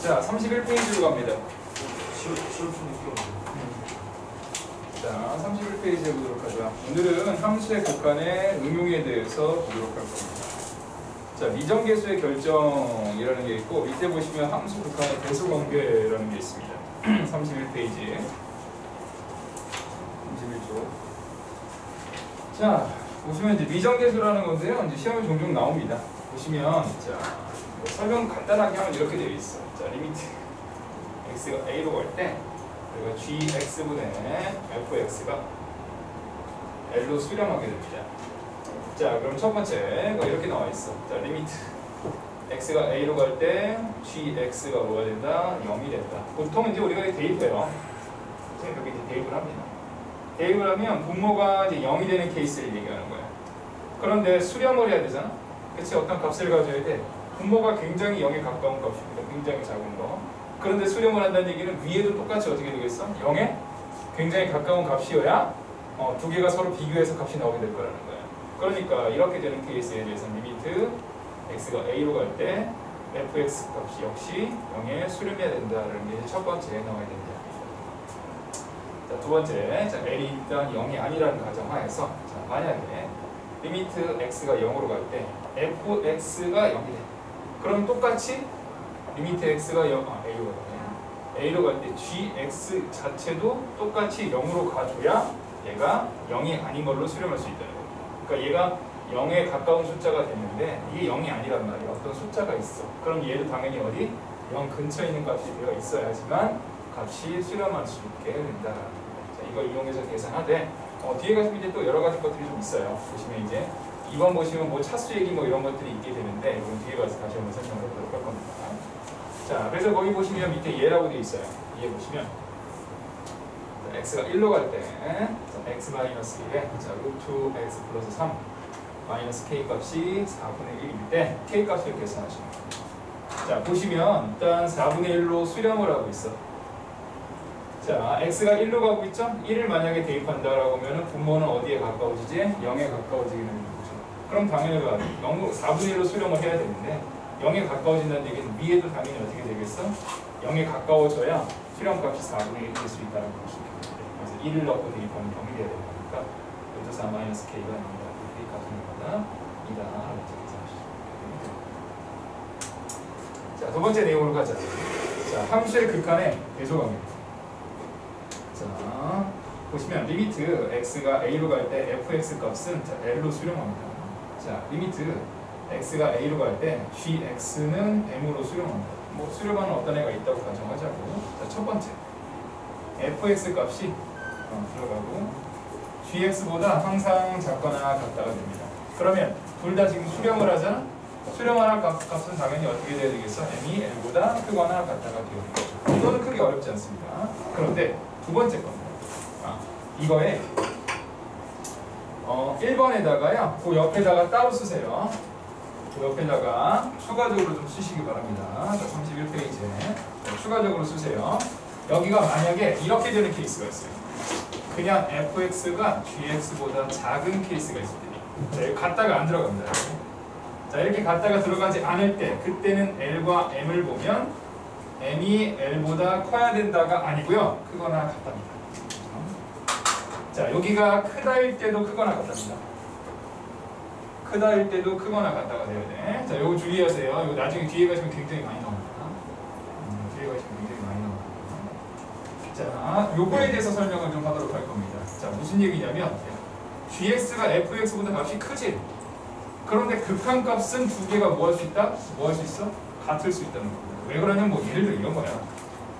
자, 31페이지로 갑니다. 자, 31페이지에 보도록 하죠. 오늘은 함수의 극한의 응용에 대해서 보도록 할 겁니다. 자, 미정계수의 결정이라는 게 있고, 밑에 보시면 함수 극한의 배수관계라는 게 있습니다. 31페이지 31쪽. 자, 보시면 이제 미정계수라는 건데요. 이제 시험에 종종 나옵니다. 보시면, 자, 뭐 설명 간단하게 하면 이렇게 되어 있어. 자, 리미트 x가 a로 갈 때, 그리고 gx분의 fx가 l로 수렴하게 됩니다. 자, 그럼 첫 번째 이렇게 나와 있어. 자, 리미트 x가 a로 갈 때 gx가 뭐가 된다? 0이 된다. 보통 이제 우리가 대입해요. 자, 이렇게 이제 대입을 합니다. 대입을 하면 분모가 이제 0이 되는 케이스를 얘기하는 거야. 그런데 수렴을 해야 되잖아. 그치? 어떤 값을 가져야 돼. 분모가 굉장히 0에 가까운 값입니다. 굉장히 작은 거. 그런데 수렴을 한다는 얘기는 위에도 똑같이 어떻게 되겠어? 0에 굉장히 가까운 값이어야 두 개가 서로 비교해서 값이 나오게 될 거라는 거야. 그러니까 이렇게 되는 케이스에 대해서는 리미트 x가 a로 갈 때 fx 값이 역시 0에 수렴해야 된다는 게 첫 번째 나와야 된다. 자, 두 번째, 자, l이 일단 0이 아니라는 가정하에서 자, 만약에 리미트 x가 0으로 갈 때 fx가 0이 돼. 그럼 똑같이 리미트 x가 A로 가네. A로 갈 때 gx 자체도 똑같이 0으로 가줘야 얘가 0이 아닌 걸로 수렴할 수 있다는 거예요. 그러니까 얘가 0에 가까운 숫자가 되는데 이게 0이 아니란 말이야. 어떤 숫자가 있어. 그럼 얘도 당연히 어디? 0 근처에 있는 값이 되어 있어야지만 값이 수렴할 수 있게 된다. 자, 이걸 이용해서 계산하되 뒤에 가시면 이제 또 여러 가지 것들이 좀 있어요. 보시면 이제 2번 보시면 뭐 차수 얘기 뭐 이런 것들이 있게 되는데 이건 뒤에 가서 다시 한번 설명을 해보도록 할 겁니다. 자, 그래서 거기 보시면 밑에 얘라고 되어 있어요. 얘 보시면 자, x가 1로 갈 때 x-1에 자, 루트 x 플러스 3 마이너스 k 값이 4분의 1일 때 k 값을 계산하시면 됩니다. 자, 보시면 일단 4분의 1로 수렴을 하고 있어. 자, x가 1로 가고 있죠? 1을 만약에 대입한다라고 하면 분모는 어디에 가까워지지? 0에 가까워지게 되는 거죠. 그럼 당연히 4분의 1로 수렴을 해야 되는데 0에 가까워진다는 얘기는 위에도 당연히 어떻게 되겠어? 0에 가까워져야 수렴값이 4분의 1이 될 수 있다는 것이죠. 그래서 1을 넣고 대입하면 0이 돼야 되는 거니까 루트 4 마이너스 k가 아닙니다. k 값은 뭐다? 2다. 이렇게 계산하시죠. 자, 두 번째 내용으로 가자. 자, 함수의 극한의 배수관계입니다. 자, 보시면 리미트 x가 a로 갈 때 fx 값은 자, l로 수렴합니다. 자, 리미트 x가 a로 갈 때 gx는 m으로 수렴합니다. 뭐 수렴하는 어떤 애가 있다고 가정하자고. 자, 첫 번째 fx 값이 들어가고 gx보다 항상 작거나 같다가 됩니다. 그러면 둘 다 지금 수렴을 하잖아. 수렴하는 값은 당연히 어떻게 돼야 되겠어? m이 l보다 크거나 같다가 되어야 되죠. 이거는 크게 어렵지 않습니다. 그런데 두 번째 겁니다. 이거에 1번에다가요 그 옆에다가 따로 쓰세요. 그 옆에다가 추가적으로 좀 쓰시기 바랍니다. 31페이지에 추가적으로 쓰세요. 여기가 만약에 이렇게 되는 케이스가 있어요. 그냥 fx가 gx보다 작은 케이스가 있을 때, 자, 여기 같다가 안 들어갑니다. 자, 이렇게 같다가 들어가지 않을 때 그때는 l과 m을 보면 m이 l보다 커야 된다가 아니고요, 크거나 같답니다. 자, 여기가 크다일 때도 크거나 같답니다. 크다일 때도 크거나 같다가 돼야 돼. 자, 요거 주의하세요. 이거 나중에 뒤에 가시면 굉장히 많이 나옵니다. 뒤에 가시면 굉장히 많이 나옵니다. 자, 요거에 대해서 설명을 좀 하도록 할 겁니다. 자, 무슨 얘기냐면 gx가 fx보다 값이 크지. 그런데 극한값은 두 개가 뭐 할 수 있다? 뭐 할 수 있어? 같을 수 있다는 겁니다. 왜 그러냐면 뭐 예를 들어 이런 거야.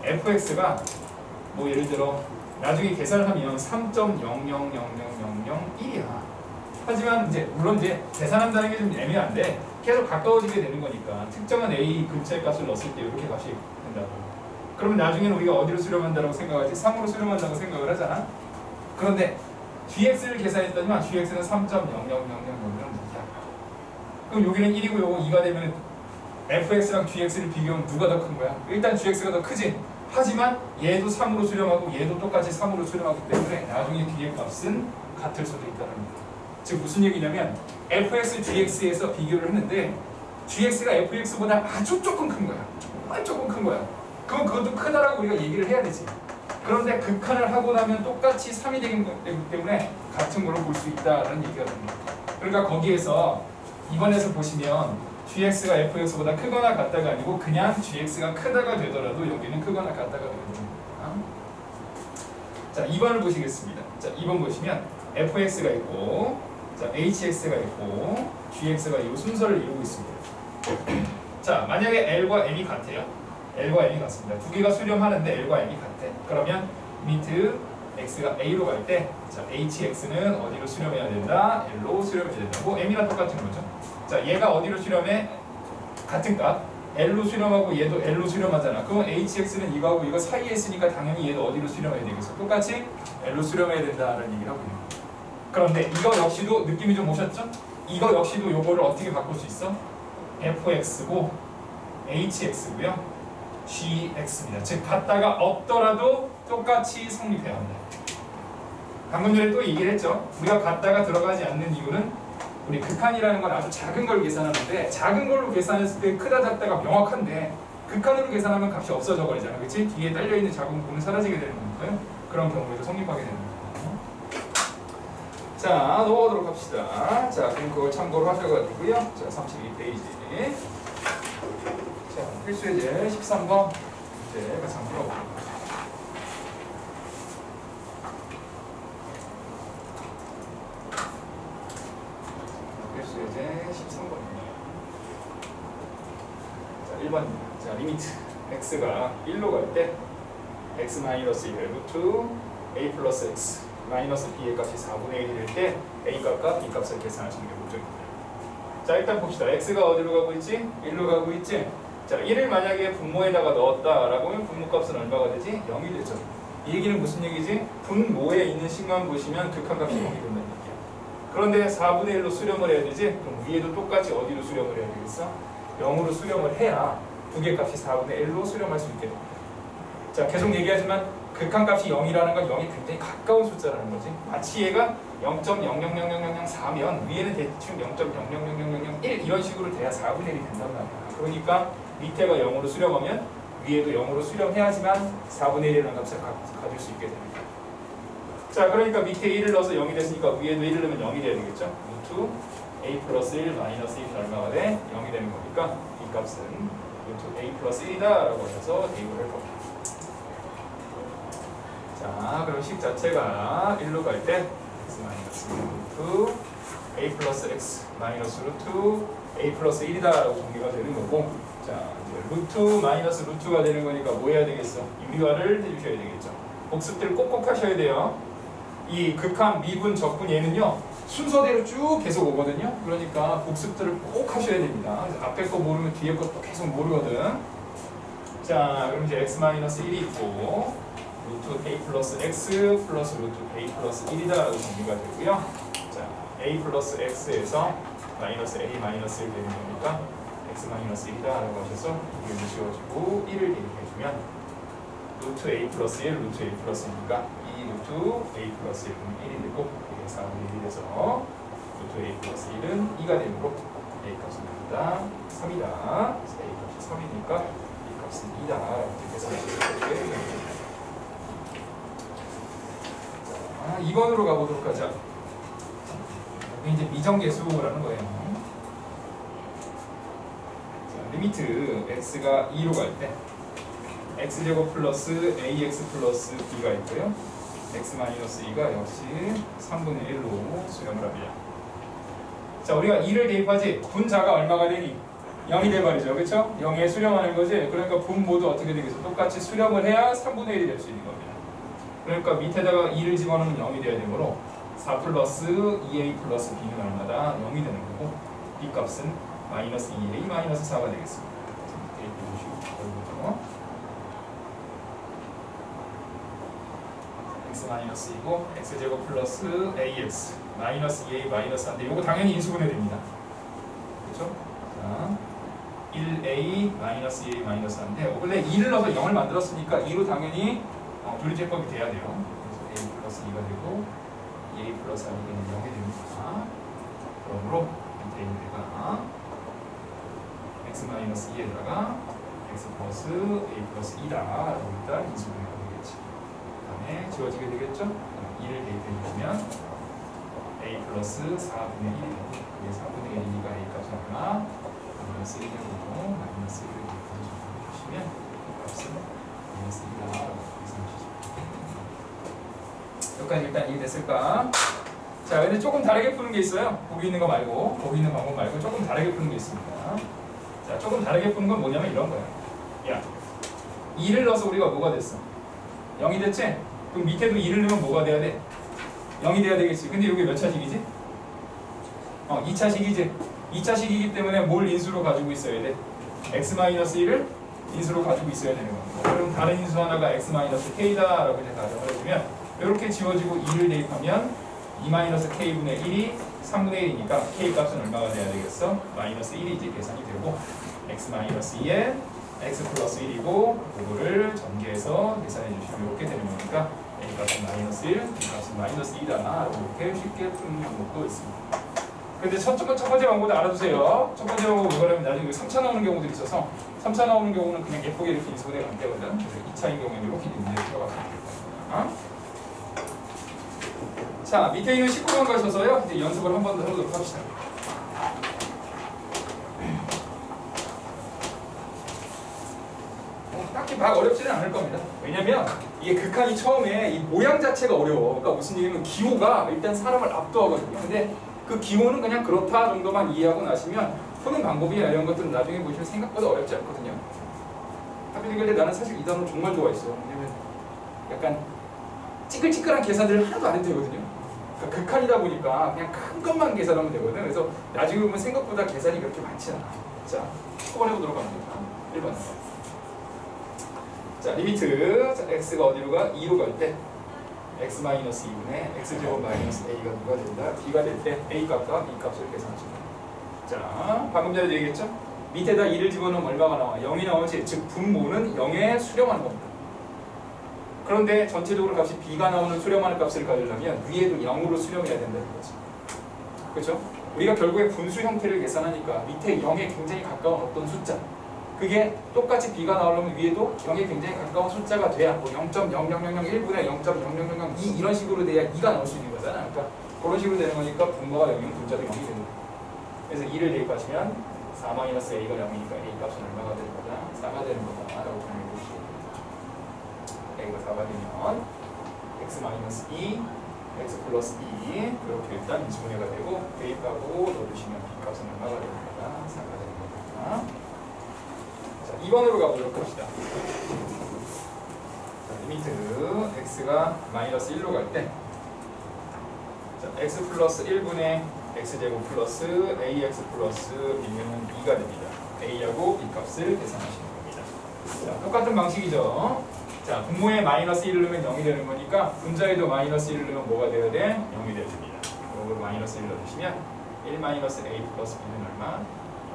fx가 뭐 예를 들어 나중에 계산을 하면 3.000001이야. 하지만 이제 물론 이제 계산한다는 게 좀 애매한데 계속 가까워지게 되는 거니까 특정한 a 근처의 값을 넣었을 때 이렇게 값이 된다고. 그러면 나중에는 우리가 어디로 수렴한다고 생각하지? 3으로 수렴한다고 생각을 하잖아. 그런데 gx를 계산했더니만 gx는 3.000001이야. 그럼 여기는 1이고 요거 2가 되면 fx랑 gx를 비교하면 누가 더 큰 거야? 일단 gx가 더 크지. 하지만 얘도 3으로 수렴하고 얘도 똑같이 3으로 수렴하기 때문에 나중에 뒤의 값은 같을 수도 있다는 거예요. 즉 무슨 얘기냐면 fx, gx에서 비교를 했는데 gx가 fx보다 아주 조금 큰 거야. 정말 조금 큰 큰 거야. 그럼 그것도 크다라고 우리가 얘기를 해야 되지. 그런데 극한을 하고 나면 똑같이 3이 되기 때문에 같은 걸로 볼 수 있다라는 얘기가 됩니다. 그러니까 거기에서 이번에서 보시면 gx가 fx보다 크거나 같다가 아니고 그냥 gx가 크다가 되더라도 여기는 크거나 같다가 되거든요. 자, 2번을 보시겠습니다. 자, 2번 보시면 fx가 있고 자, hx가 있고 gx가 이 순서를 이루고 있습니다. 자, 만약에 l과 m이 같아요. l과 m이 같습니다. 두 개가 수렴하는데 l과 m이 같아. 그러면 리미트 x가 a로 갈 때 자, hx는 어디로 수렴해야 된다? l로 수렴해야 된다고. m이랑 똑같은 거죠. 자, 얘가 어디로 수렴해? 같은 값. l로 수렴하고 얘도 l로 수렴하잖아. 그럼 hx는 이거하고 이거 사이에 있으니까 당연히 얘도 어디로 수렴해야 되겠어? 똑같이 l로 수렴해야 된다는 얘기를 하고 있는 거예요. 그런데 이거 역시도 느낌이 좀 오셨죠? 이거 역시도 요거를 어떻게 바꿀 수 있어? fx고 hx고요. gx입니다. 즉 같다가 없더라도 똑같이 성립해야 합니다. 방금 전에 또 얘기를 했죠. 우리가 같다가 들어가지 않는 이유는 우리 극한이라는 건 아주 작은 걸 계산하는데 작은 걸로 계산했을 때 크다 작다가 명확한데 극한으로 계산하면 값이 없어져 버리잖아. 그렇지? 뒤에 딸려있는 작은 부분은 사라지게 되는 거니까요. 그런 경우에도 성립하게 되는 거예요. 자, 넘어가도록 합시다. 자, 그럼 그걸 참고로 하셔가지고요. 자, 32페이지. 자, 필수예제 13번 문제 같이 한번 풀어볼게요. 필수예제 13번입니다. 자, 1번입니다. 자, 리미트 x가 1로 갈 때 x-1 루트 a 플러스 x 마이너스 b의 값이 4분의 1이 될 때 a 값과 b 값을 계산하시는 게 목적입니다. 자, 일단 봅시다. x가 어디로 가고 있지? 1로 가고 있지? 자, 1을 만약에 분모에다가 넣었다라고 하면 분모값은 얼마가 되지? 0이 되죠. 이 얘기는 무슨 얘기지? 분모에 있는 식만 보시면 극한값이 0이 된다는 얘기야. 그런데 4분의 1로 수렴을 해야 되지? 그럼 위에도 똑같이 어디로 수렴을 해야 되겠어? 0으로 수렴을 해야 두 개 값이 4분의 1로 수렴할 수 있게 됩니다. 자, 계속 얘기하지만 극한값이 0이라는 건 0이 굉장히 가까운 숫자라는 거지. 마치 얘가 0.0000004면 위에는 대충 0.0000001 이런 식으로 돼야 4분의 1이 된단 말이야. 그러니까 밑에가 0으로 수렴하면 위에도 0으로 수렴해야지만 4분의 1이라는 값을 가질 수 있게 됩니다. 자, 그러니까 밑에 1을 넣어서 0이 됐으니까 위에도 1을 넣으면 0이 돼야 되겠죠. 루트 a 플러스 1 마이너스 1은 얼마가 돼? 0이 되는 거니까 이 값은 루트 a 플러스 1이다 라고 하셔서 대입을 할 겁니다. 자, 그럼 식 자체가 1로 갈 때 x 마이너스 루트 a 플러스 x 마이너스 루트 a 플러스 1이다 라고 정리가 되는 거고, 자, 이제 루트 마이너스 루트가 되는 거니까 뭐 해야 되겠어? 유리화를 해주셔야 되겠죠. 복습들 꼭꼭 하셔야 돼요. 이 극한, 미분, 적분 얘는요 순서대로 쭉 계속 오거든요. 그러니까 복습들을 꼭 하셔야 됩니다. 앞에 거 모르면 뒤에 것도 계속 모르거든. 자, 그럼 이제 x-1이 있고 루트 a 플러스 x 플러스 루트 a 플러스 1이다 라고 정리가 되고요. 자, a 플러스 x에서 마이너스 a 마이너스 1 되는 거니까 x-1이다 라고 하셔서 이걸 무시워주고 1을 대입해주면 루트 a 플러스 1 루트 a 플러스 1이니까 이 루트 a 플러스 1은 1이 되고 이게 4분의 1이 돼서 루트 a 플러스 1은 2가 되므로 a 값은 됩니다. 3이다. 그래서 a 값이 3이니까 이 값은 2다 라고 계산하시면 됩니다. 2번으로 가보도록 하죠. 이게 이제 미정계수라는 거예요. 자, 리미트 x가 2로 갈 때 x제곱 플러스 ax 플러스 b가 있고요. x 마이너스 2가 역시 3분의 1로 수렴을 합니다. 자, 우리가 2를 대입하지 분자가 얼마가 되니? 0이 될 말이죠. 그렇죠? 0에 수렴하는 거지. 그러니까 분 모두 어떻게 되겠어? 똑같이 수렴을 해야 3분의 1이 될 수 있는 겁니다. 그러니까 밑에다가 2를 집어넣으면 0이 돼야 되므로 4 플러스 2a 플러스 b는 얼마다? 0이 되는 거고 b 값은 마이너스 2a 마이너스 4가 되겠습니다. x 마이너스 2고 x제곱 플러스 ax 마이너스 2a 마이너스 4인데 이거 당연히 인수분해 됩니다. 그렇죠? 자, 1a 마이너스 2a 마이너스 4인데 원래 2를 넣어서 0을 만들었으니까 2로 당연히 조리제법이 돼야 돼요. 그래서 a 플러스 2가 되고 2a 플러스 4는 0이 됩니다. 그러므로 밑에 있는 데가 x 마이너스 2에다가 x 플러스 a 플러스 2다 라고 일단 인수분해가 되겠지. 그 다음에 지워지게 되겠죠? 2를 대입해 주시면 a 플러스 4분의 1이 되고 그게 4분의 1이니까 a 값은 얼마? 마이너스 1이 되고 마이너스 1을 대입해 주시면 값은 마이너스 2다 라고 계산하시죠. 여기까지 일단 이해됐을까? 자, 근데 조금 다르게 푸는 게 있어요. 거기 있는 거 말고, 거기 있는 방법 말고 조금 다르게 푸는 게 있습니다. 자, 조금 다르게 푸는 건 뭐냐면 이런 거야. 야, 2를 넣어서 우리가 뭐가 됐어? 0이 됐지? 그럼 밑에도 2를 넣으면 뭐가 돼야 돼? 0이 돼야 되겠지. 근데 여기 몇 차식이지? 2차식이지. 2차식이기 때문에 뭘 인수로 가지고 있어야 돼? x-1을 인수로 가지고 있어야 되는 겁니다. 그럼 다른 인수 하나가 x-k다 라고 이제 가정을 해주면 이렇게 지워지고 2를 대입하면 2-k분의 1이 3분의 1이니까 k 값은 얼마가 돼야 되겠어? 마이너스 1이 이제 계산이 되고 x-2에 x 플러스 1이고 그거를 전개해서 계산해 주시면 이렇게 되는 거니까 a 값은 마이너스 1, b 값은 마이너스 2다 이렇게 쉽게 푸는 방법도 있습니다. 근데 첫 번째 방법도 알아두세요. 첫 번째 방법은 뭐냐면 나중에 3차 나오는 경우도 있어서 3차 나오는 경우는 그냥 예쁘게 이렇게 인수분해가 안 되거든. 그래서 2차인 경우에는 이렇게 문제에 들어가면 됩니다. 자, 밑에 있는 19번 가셔서요. 이제 연습을 한 번 더 해보도록 합시다. 딱히 막 어렵지는 않을 겁니다. 왜냐면 이게 극한이 처음에 이 모양 자체가 어려워. 그러니까 무슨 얘기냐면 기호가 일단 사람을 압도하거든요. 근데 그 기호는 그냥 그렇다 정도만 이해하고 나시면 푸는 방법이나 이런 것들은 나중에 보시면 생각보다 어렵지 않거든요. 하필이면 나는 사실 이 단어 정말 좋아했어. 왜냐면 약간 찌끌찌끌한 계산들을 하나도 안 해도 되거든요. 그러니까 극한이다 보니까 그냥 큰 것만 계산하면 되거든. 그래서 나중에 보면 생각보다 계산이 그렇게 많지 않아. 자, 19번 해보도록 합니다. 1번. 자, 리미트. 자, x가 어디로 가? 2로 갈 때 x-2분의 x제곱 마이너스 a가 누가 된다? b가 될 때 a 값과 b 값을 계산하시면 자, 방금 전에 얘기했죠? 밑에다 2를 집어넣으면 얼마가 나와? 0이 나오지. 즉 분모는 0에 수렴하는 겁니다. 그런데 전체적으로 값이 b가 나오는 수렴하는 값을 가지려면 위에도 0으로 수렴해야 된다는 거지. 그렇죠? 우리가 결국에 분수 형태를 계산하니까 밑에 0에 굉장히 가까운 어떤 숫자 그게 똑같이 b가 나오려면 위에도 0에 굉장히 가까운 숫자가 돼야 뭐 0.00001분의 0.00002 이런 식으로 돼야 2가 나올 수 있는 거잖아. 그러니까 그런 식으로 되는 거니까 분모가 0이면 분자도 0이 되는 거야. 그래서 2를 대입하시면 4-a가 0이니까 a 값은 얼마가 되는 거다? 4가 되는 거다 라고 정리해 주시면 됩니다. a가 4가 되면 x-2 x 플러스 2 이렇게 일단 인수분해가 되고 대입하고 넣어주시면 b 값은 얼마가 되는 거다? 4가 되는 거다. 자, 2번으로 가보도록 합시다. 자, 리미트 x가 마이너스 1로 갈 때 x 플러스 1분의 x제곱 플러스 ax 플러스 b는 2가 됩니다. a하고 b 값을 계산하시는 겁니다. 자, 똑같은 방식이죠. 자, 분모에 마이너스 1을 넣으면 0이 되는 거니까 분자에도 마이너스 1을 넣으면 뭐가 돼야 돼? 0이 돼야 됩니다. 그리고 마이너스 1을 넣으시면 1 마이너스 a 플러스 b는 얼마?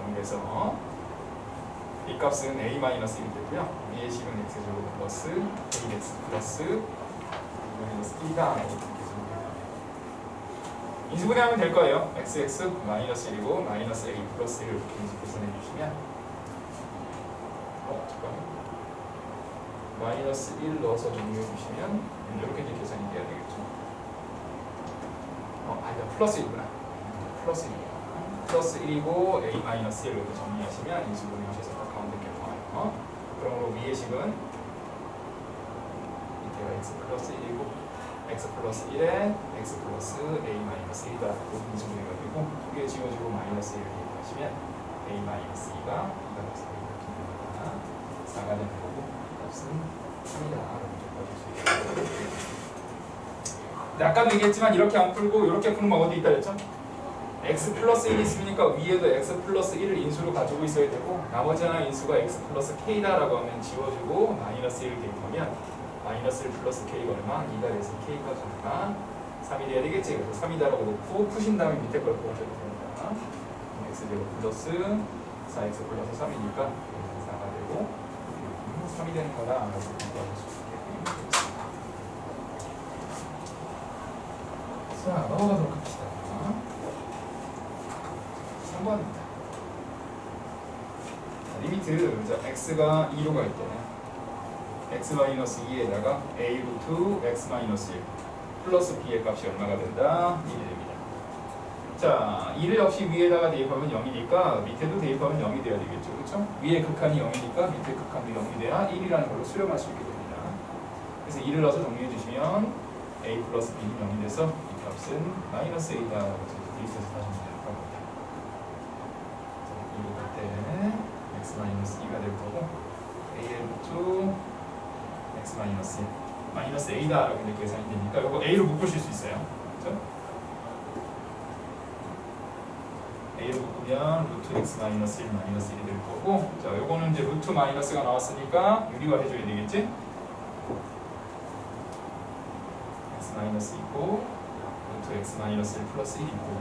0이 돼서 b 값은 a 마이너스 1이 되고요. 위의 식은 x제곱 플러스 ax 플러스 마이너스 2가 인수분해하면 될 거예요. xx 마이너스 1이고 마이너스 a 플러스 1을 이렇게 인수분해 주시면 잠깐만 마이너스 1 넣어서 정리해 주시면 이렇게 이제 계산이 돼야 되겠죠. 아니다 플러스 1이구나. 플러스 1이야. 플러스 1이고 a 마이너스 1로 정리하시면 인수분해 하셔서 딱 가운데 게 나와요. 그러므로 위의 식은 밑에가 x 플러스 1이고 x 플러스 1에 x 플러스 a 마이너스 1이다. 인수분해가 되고 두 개 지워지고 마이너스 1을 대입하시면 a 마이너스 2가 2가 돼서 이렇게 됩니다. 4가 되는 거고 값은 3이다. 라고 적어줄 수 있습니다. 아까도 얘기했지만 이렇게 안 풀고 이렇게 푸는 건 어디 있다 그랬죠? x 플러스 1이 있으니까 위에도 x 플러스 1을 인수로 가지고 있어야 되고 나머지 하나 인수가 x 플러스 k다 라고 하면 지워주고 마이너스 1을 대입하면 마이너스 1 플러스 k가 얼마? 2가 돼서 k 값 얼마? 3이 돼야 되겠지? 그래서 3이다 라고 놓고 푸신 다음에 밑에 걸 구하셔도 됩니다. x제곱 플러스 4x 플러스 3이니까 4가 되고 3이 되는 거다 라고 구하실 수 있게 되겠습니다. 자, 넘어가도록 합시다. 3번입니다. 리미트 x가 2로 갈 때 x-2에다가 a 루트 x-1 플러스 b의 값이 얼마가 된다? 1이 됩니다. 자, 2를 역시 위에다가 대입하면 0이니까 밑에도 대입하면 0이 돼야 되겠죠. 그렇죠? 위에 극한이 0이니까 밑에 극한도 0이 돼야 1이라는 걸로 수렴할 수 있게 됩니다. 그래서 2를 넣어서 정리해 주시면 a 플러스 b는 0이 돼서 이 값은 마이너스 a다라고 대입해서 다시 정리할 겁니다. 자, 2로 갈 때 x-2가 될 거고 a의 루트 x-1 마이너스 a다라고 이렇게 계산이 되니까 이거 a로 묶으실 수 있어요. 그렇죠? a로 묶으면 루트 x-1 마이너스 1이 될 거고, 자, 요거는 이제 루트 마이너스가 나왔으니까 유리화 해줘야 되겠지? x 있고 루트 x-1 플러스 1 있고,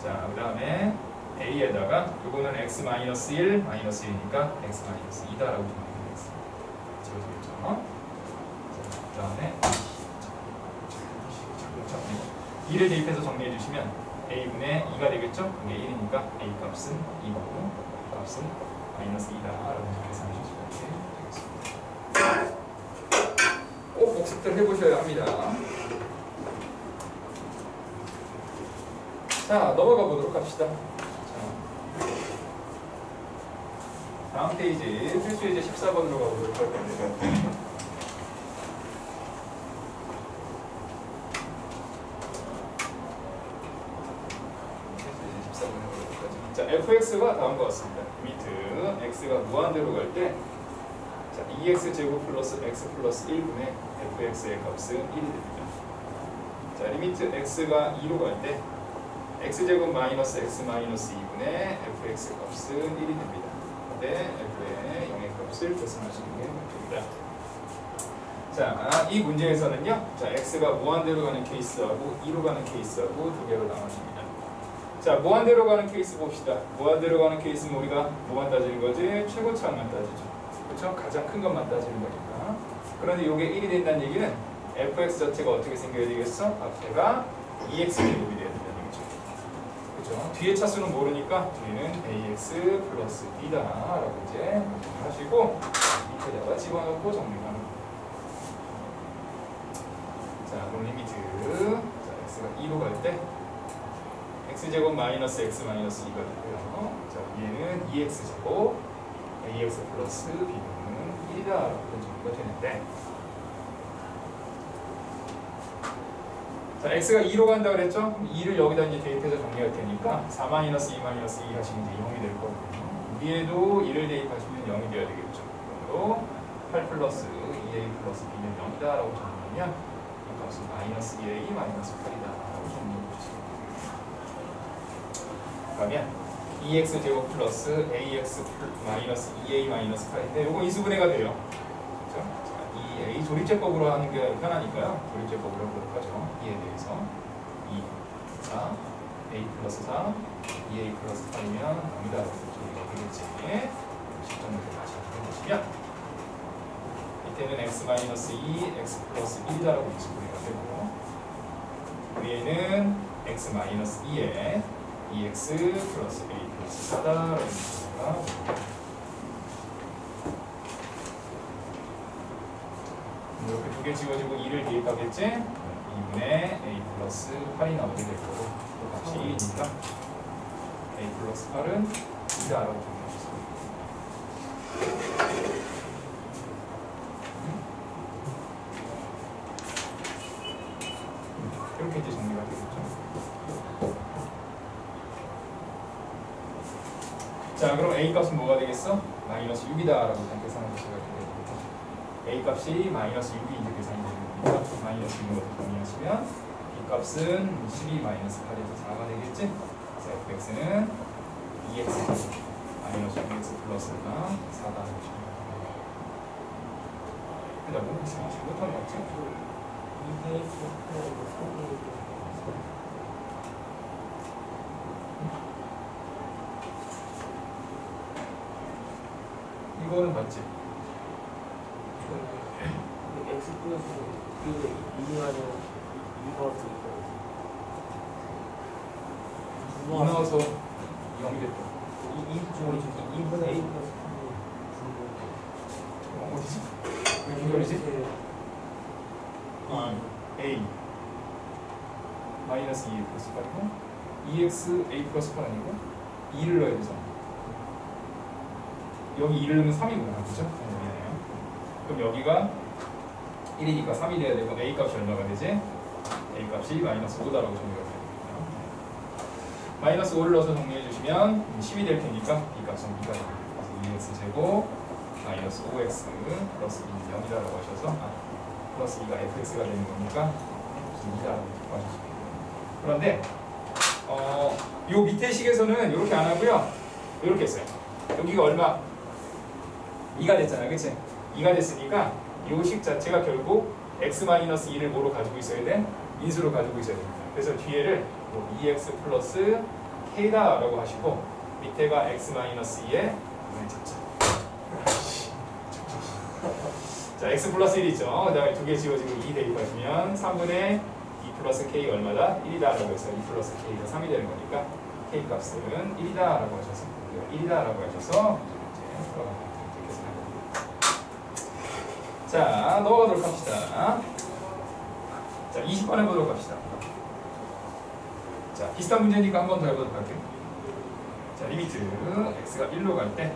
자, 그 다음에 a에다가 요거는 x-1 1이니까 x-2다라고 정리되겠습니다. 지워지겠죠? 그 다음에 2를 대입해서 정리해 주시면 a분의 2가 되겠죠? 그게 1이니까 a 값은 2고 값은 마이너스 2다라고 계산해 주시면 되겠습니다. 꼭 복습들 해보셔야 합니다. 자, 넘어가 보도록 합시다. 자, 다음 페이지 필수 예제 14번으로 가보도록 할 건데, 자, fx가 다음과 같습니다. 리미트 x가 무한대로 갈 때, 자, 2x 제곱 플러스 x 플러스 1분의 fx의 값은 1이 됩니다. 자, 리미트 x가 2로 갈 때 x 제곱 마이너스 x 마이너스 2분의 fx 값은 1이 됩니다. 근데 f의 0의 값을 계산하시는 게 목표입니다. 자, 이 문제에서는요, 자, x가 무한대로 가는 케이스하고 2로 가는 케이스하고 두 개로 나눠집니다. 자, 무한대로 가는 케이스 봅시다. 무한대로 가는 케이스는 우리가 뭐만 따지는 거지? 최고차만 따지죠. 그렇죠? 가장 큰 것만 따지는 거니까. 그런데 이게 1이 된다는 얘기는 fx 자체가 어떻게 생겨야 되겠어? 앞에가 2x 제곱이 돼야 된다는 얘기죠. 그렇죠? 뒤에 차수는 모르니까 뒤에는 ax 플러스 b다라고 이제 하시고 밑에다가 집어넣고 정리하는 거예요. 자, 그럼 리미트. 자, x가 2로 갈 때 x제곱 마이너스 x 마이너스 2가 되고요. 자, 위에는 2x제곱 ax 플러스 b는 1이다 라고 정리가 되는데, 자, x가 2로 간다 그랬죠? 2를 여기다 이제 대입해서 정리할 테니까 4 마이너스 2 마이너스 2 하시면 이제 0이 될 거거든요. 위에도 1을 대입하시면 0이 돼야 되겠죠. 그러므로 8 플러스 2a 플러스 b는 0이다 라고 정리하면 이 값은 마이너스 2a 마이너스 8이다 라고 정리해 주시면 그러면 2x 제곱 플러스 ax 마이너스 2a 마이너스 8인데 요거 인수분해가 돼요. 그렇죠? 자, 2a 조립제법으로 하는 게 편하니까요. 조립제법으로 해보도록 하죠. 2에 대해서 2, 4, a 플러스 4, 2a 플러스 8이면 0이다. 조리가 되겠지. 시점을 다시 해보시면 밑에는 x 마이너스 2, x 플러스 1이다라고 인수분해가 되고, 위에는 x 마이너스 2에 2x 플러스 a 플러스 4다라는 거가 이렇게 두 개 지워지고 2를 대입하겠지? 2분의 a 플러스 8이 나오게 될 거고, 또 같이 2니까 a 플러스 8은 2다라고 정리해주세요. 이렇게 이제 정리가 되겠죠. 자, 그럼 a 값은 뭐가 되겠어? 마이너스 6이다라고 계산해 주시면 되겠죠. a 값이 마이너스 6이 이제 계산이 되는 거니까 마이너스 6으로 정리하시면 b 값은 12 마이너스 8에서 4가 되겠지? 그래서 fx는 2x 마이너스 6x 플러스가 4다. 근데 뭐 잘못한 거 같지? 2번은 맞지? x 플러스 2하고 2번 2 넣어서 0이 됐다. 2분의 a 플러스 소리지? A 마이너스 2 플러스 8이고 2x a 플러스 8 아니고 2를 넣어야 되잖아. 여기 2를 넣으면 3이구나. 그죠? 미안해요. 그럼 여기가 1이니까 3이 돼야 되고 a 값이 얼마가 되지? a 값이 마이너스 5다라고 정리가 되거든요. 마이너스 5를 넣어서 정리해 주시면 10이 될 테니까 이 값은 2가 됩니다. 그래서 2x 제곱 마이너스 5x 플러스 2는 0이다라고 하셔서 플러스 2가 fx가 되는 거니까 2다라고 하셨습니다. 그런데 요 밑에 식에서는 이렇게 안 하고요. 이렇게 했어요. 여기가 얼마? 2가 됐잖아요. 그치? 2가 됐으니까 요 식 자체가 결국 x-2를 뭐로 가지고 있어야 돼? 인수로 가지고 있어야 됩니다. 그래서 뒤에를 2x 플러스 k다라고 하시고 밑에가 x-2에 자, x 플러스 1 있죠. 그 다음에 두 개 지워지고 2 대입하시면 3분의 2 플러스 k가 얼마다? 1이다라고 해서 2 플러스 k가 3이 되는 거니까 k 값은 1이다라고 하셔서 1이다라고 하셔서 이제 이렇게 생각합니다. 자, 넘어가도록 합시다. 자, 20번 해보도록 합시다. 자, 비슷한 문제니까 한 번 더 해보도록 할게요. 자, 리미트 x가 1로 갈 때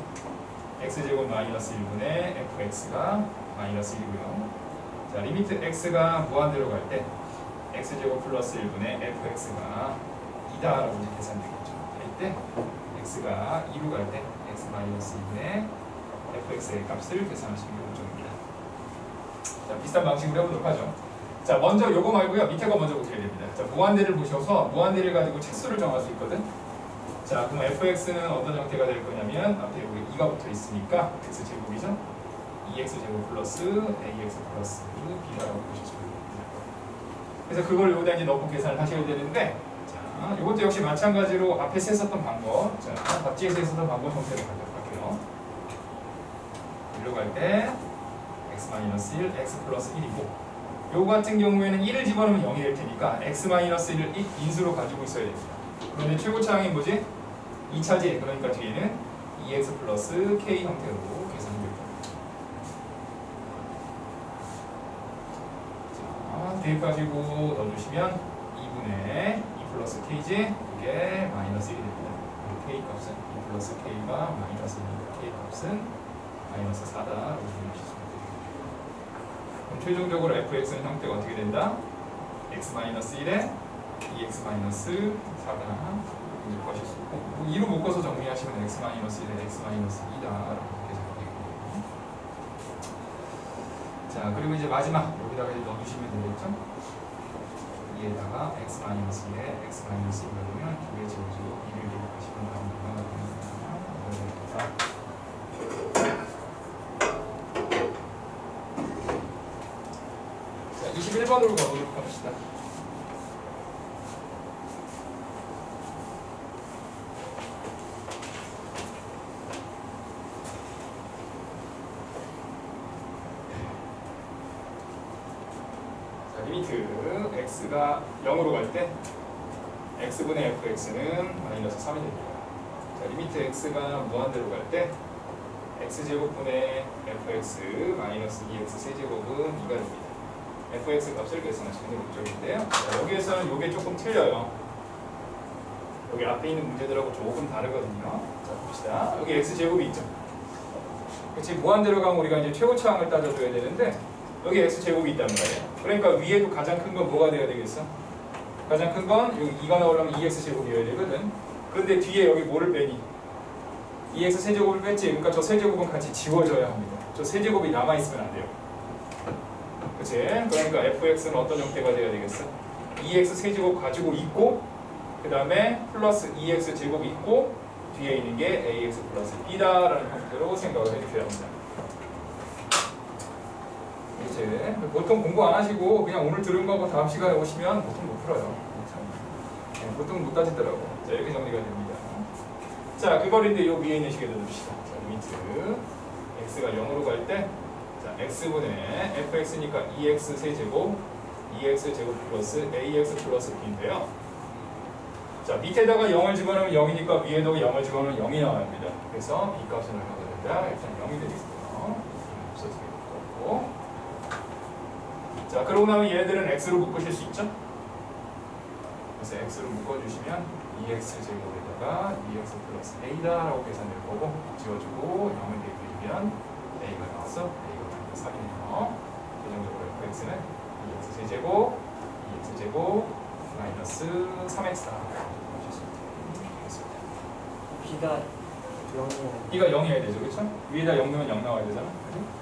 x제곱 마이너스 1분의 fx가 마이너스 1이고요. 자, 리미트 x가 무한대로 갈 때 x제곱 플러스 1분의 fx가 2다라고 이제 계산되겠죠. 이때 x가 2로 갈 때 x 마이너스 2분의 fx의 값을 계산하시면 요점입니다. 자, 비슷한 방식으로 해보도록 하죠. 자, 먼저 요거 말고요. 밑에 거 먼저 보셔야 됩니다. 자, 무한대를 보셔서 무한대를 가지고 차수를 정할 수 있거든. 자, 그럼 fx는 어떤 형태가 될 거냐면 앞에 여기 2가 붙어 있으니까 x제곱이죠. 2x제곱 플러스 ax 플러스 b라고 보시면 됩니다. 그래서 그걸 여기다 이제 넣고 계산을 하셔야 되는데, 자, 이것도 역시 마찬가지로 앞에서 했었던 방법, 자, 답지에서 했었던 방법 형태로 가져갈게요. 1로 갈 때 x-1, x 플러스 1이고 요 같은 경우에는 1을 집어넣으면 0이 될 테니까 x-1을 인수로 가지고 있어야 됩니다. 그런데 최고차항이 뭐지? 2차지. 그러니까 뒤에는 2x 플러스 k 형태로 계산될 겁니다. 자, 대입하시고 넣어주시면 2분의 2 플러스 k지. 이게 마이너스 1이 됩니다. k 값은 2 플러스 k가 마이너스 1이니까 k 값은 마이너스 4다라고 정리하시면 됩니다. 그럼 최종적으로 fx는 형태가 어떻게 된다? x-1에 2x-4가 이제 구하실 수 있고 2로 묶어서 정리하시면 x-1에 x-2다라고 계산되거든요. 자, 그리고 이제 마지막 여기다가 이제 넣어주시면 되겠죠? 여기에다가 x-2에 x-2를 넣으면 2의 제곱으로 2를 대입하시면 나옵니다. 자, 21번으로 가보도록 합시다. 리미트 x가 0으로 갈 때 x분의 fx는 마이너스 3이 됩니다. 자, 리미트 x가 무한대로 갈 때 x제곱분의 fx 마이너스 2x 세제곱은 2가 됩니다. fx 값을 계산하시는 게 목적인데요. 자, 여기에서는 이게 조금 틀려요. 여기 앞에 있는 문제들하고 조금 다르거든요. 자, 봅시다. 여기 x제곱이 있죠. 그치, 무한대로 가면 우리가 이제 최고차항을 따져줘야 되는데 여기 x제곱이 있단 말이에요. 그러니까 위에도 가장 큰 건 뭐가 돼야 되겠어? 가장 큰 건 여기 2가 나오려면 2x제곱이어야 되거든. 그런데 뒤에 여기 뭐를 빼니? 2x 세제곱을 뺐지. 그러니까 저 세제곱은 같이 지워져야 합니다. 저 세제곱이 남아있으면 안 돼요. 그치? 그러니까 fx는 어떤 형태가 돼야 되겠어? 2x 세제곱 가지고 있고 그 다음에 플러스 2x 제곱 있고 뒤에 있는 게 ax 플러스 b다라는 형태로 생각을 해주셔야 합니다. 이제 보통 공부 안 하시고 그냥 오늘 들은 거하고 다음 시간에 오시면 보통 못 풀어요. 네, 보통 못 따지더라고. 자, 이렇게 정리가 됩니다. 자, 그걸 이제 요 위에 있는 식에 넣어줍시다. 자, 리미트 x가 0으로 갈 때 자, x분의 fx니까 2x 세제곱 2x 제곱 플러스 ax 플러스 b인데요. 자, 밑에다가 0을 집어넣으면 0이니까 위에도 0을 집어넣으면 0이 나와야 합니다. 그래서 b 값은 얼마가 된다? 일단 0이 되겠고요. 없어지게 되고 자, 그러고 나면 얘네들은 x로 묶으실 수 있죠? 그래서 x로 묶어주시면 2x 제곱에다가 2x 플러스 a다라고 계산될 거고 지워주고 0을 대입해주면 a가 나와서 a가 마이너스 3이네요. 최종적으로 fx는 2x 세제곱 2x 제곱 마이너스 3x다. b가 0이에요. b가 0이어야 되죠, 그렇죠? 위에다 0 넣으면 0 나와야 되잖아. 그죠?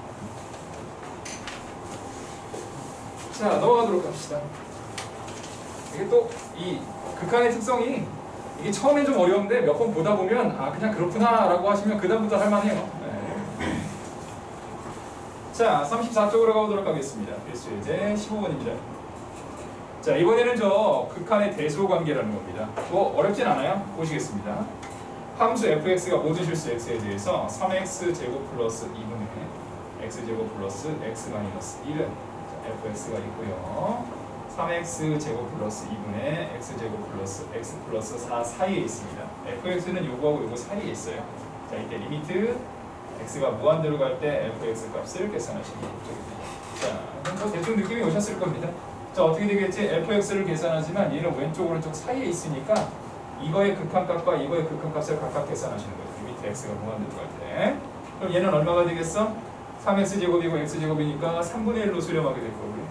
자, 넘어가도록 합시다. 이게 또 이 극한의 특성이 이게 처음엔 좀 어려운데 몇 번 보다 보면 아 그냥 그렇구나라고 하시면 그다음부터 할만해요. 네. 자, 34쪽으로 가보도록 하겠습니다. 필수 예제 15번입니다. 자, 이번에는 저 극한의 대소 관계라는 겁니다. 뭐 어렵진 않아요. 보시겠습니다. 함수 fx가 모든 실수 x에 대해서 3x 제곱 플러스 2분의 x 제곱 플러스 x 마이너스 1은 fx가 있고요. 3x 제곱 플러스 2분의 x 제곱 플러스 x 플러스 4 사이에 있습니다. fx는 요거하고 요거 사이에 있어요. 자, 이때 리미트 x가 무한대로 갈 때 fx 값을 계산하시는 목적입니다. 자, 그럼 뭐 대충 느낌이 오셨을 겁니다. 자, 어떻게 되겠지? fx를 계산하지만 얘는 왼쪽 오른쪽 사이에 있으니까 이거의 극한값과 이거의 극한값을 각각 계산하시는 거예요. 리미트 x가 무한대로 갈 때. 그럼 얘는 얼마가 되겠어? 3x 제곱이고 x 제곱이니까 3분의 1로 수렴하게 될 거고요.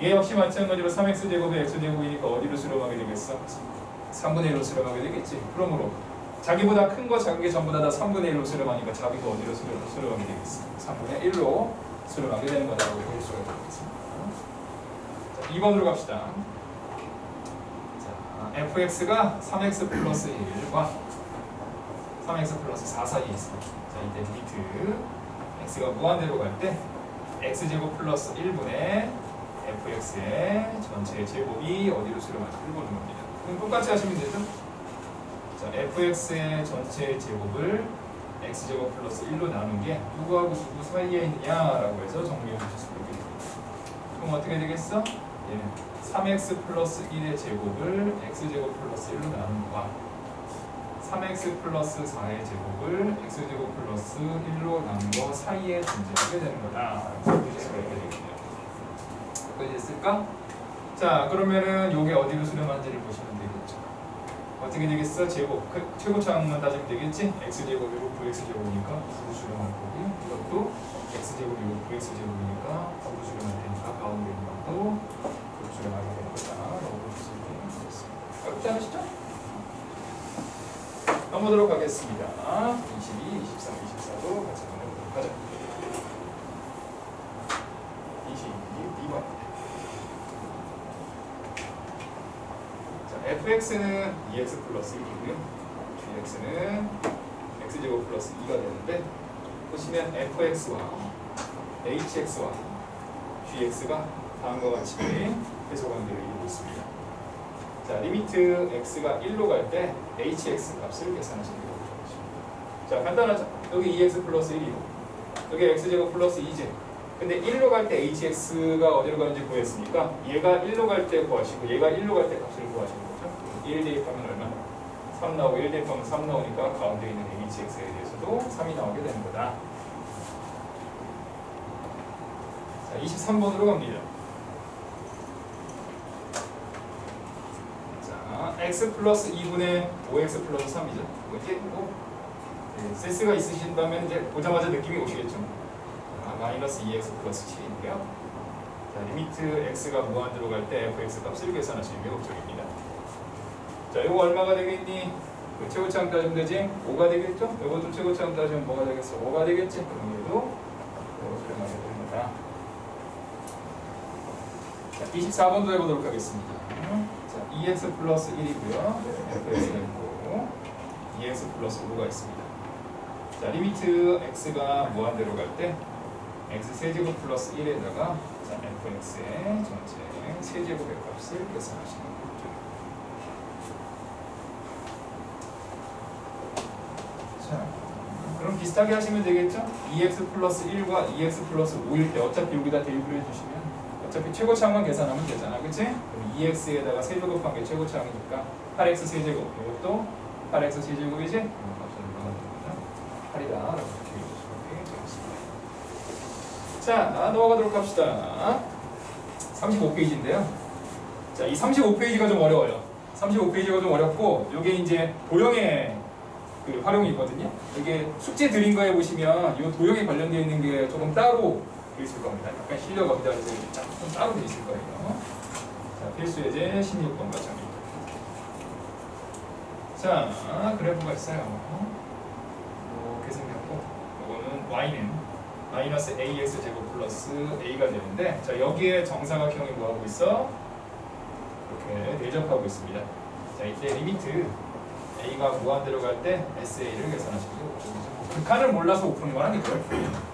얘 역시 마찬가지로 3x 제곱에 x 제곱이니까 어디로 수렴하게 되겠어? 3분의 1로 수렴하게 되겠지. 그러므로 자기보다 큰 거 작은 게 전부 다 3분의 1로 수렴하니까 자기가 어디로 수렴하게 되겠어? 3분의 1로 수렴하게 되는 거다라고 볼 수가 있겠습니다. 자, 2번으로 갑시다. 자, fx가 3x 플러스 1과 3x 플러스 4 사이에 있습니다. 자, 이때 리미트 x가 무한대로 갈 때 x제곱 플러스 1분의 fx의 전체 제곱이 어디로 수렴할지를 보는 겁니다. 그럼 똑같이 하시면 되죠? 자, fx의 전체 제곱을 x제곱 플러스 1로 나눈 게 누구하고 누구 사이에 있느냐라고 해서 정리해 주실 수 있겠습니다. 그럼 어떻게 되겠어? 얘는 3x 플러스 1의 제곱을 x제곱 플러스 1로 나눈 거와 3x 플러스 4의 제곱을 x제곱 플러스 1로 나눈 거 사이에 존재하게 되는 거다. 라고 보실 수가 있게 되겠네요. 됐을까? 자, 그러면은 요게 어디로 수렴하는지를 보시면 되겠죠. 어떻게 되겠어? 제곱 최고차항만 따지면 되겠지? x제곱이고 9x제곱이니까 9로 수렴할 거고요. 이것도 x제곱이고 9x제곱이니까 9로 수렴할 테니까 가운데 있는 것도 9로 수렴하게 되는 거다 라고 볼 수 있게 되겠습니다. 어렵지 않으시죠? 넘어가도록 하겠습니다. 22, 23, 24도 같이 보내보도록 하죠. 22번. fx는 2x 플러스 1이고요. gx는 x제곱 플러스 2가 되는데 보시면 fx와 hx와 gx가 다음과 같이 해소관계를 이루고 있습니다. 자, 리미트 x가 1로 갈 때 hx 값을 계산하시는 게 좋습니다. 자, 간단하죠? 여기 2x 플러스 1이고 여기 x제곱 플러스 2제. 근데 1로 갈 때 hx가 어디로 가는지 구했으니까 얘가 1로 갈 때 구하시고 얘가 1로 갈 때 값을 구하시는 거죠. 1 대입하면 얼마? 3 나오고 1 대입하면 3 나오니까 가운데 있는 hx에 대해서도 3이 나오게 되는 거다. 자, 23번으로 갑니다. 자, x 플러스 2분의 5x 플러스 3이죠. 이제 뭐 센스가 있으신다면 이제 보자마자 느낌이 오시겠죠. 마이너스 2x 플러스 7인데요. 자, 리미트 x가 무한대로 갈 때 fx 값을 계산하시는 게 목적입니다. 자, 이거 얼마가 되겠니? 최고차항 따지면 되지? 5가 되겠죠? 이것도 최고차항 따지면 뭐가 되겠어? 5가 되겠지? 그럼 얘도 수렴하게 됩니다. 자, 24번도 해보도록 하겠습니다. 자, 2x 플러스 1이고요. fx가 있고 2x 플러스 5가 있습니다. 자, 리미트 x가 무한대로 갈 때 x 세제곱 플러스 1에다가 자, fx의 전체 세제곱의 값을 계산하시는 거죠. 자, 그럼 비슷하게 하시면 되겠죠? 2x 플러스 1과 2x 플러스 5일 때 어차피 여기다 대입을 해주시면 어차피 최고차항만 계산하면 되잖아, 그치? 그럼 2x에다가 세제곱한 게 최고차항이니까 8x 세제곱, 이것도 8x 세제곱이지? 그럼 값은 얼마가 됩니다. 8이다 라고 이렇게 해주시면 되겠습니다. 자, 넘어가도록 합시다. 35페이지인데요. 자, 이 35페이지가 좀 어려워요. 35페이지가 좀 어렵고 이게 이제 도형의 그 활용이 있거든요. 이게 숙제 드린 거에 보시면 이 도형에 관련되어 있는 게 조금 따로 되어 있을 겁니다. 약간 실력 없다 해서 좀 따로 되어 있을 거예요. 자, 필수 예제 16번과 정리. 자, 그래프가 있어요. 이렇게 생겼고, 이거는 y는 마이너스 ax 제곱 플러스 a가 되는데, 자, 여기에 정사각형이 뭐하고 있어? 이렇게 대접하고 있습니다. 자, 이때 리미트 a가 무한대로 갈 때 sa를 계산하시고, 극한을 몰라서 오픈인 건 아니고요.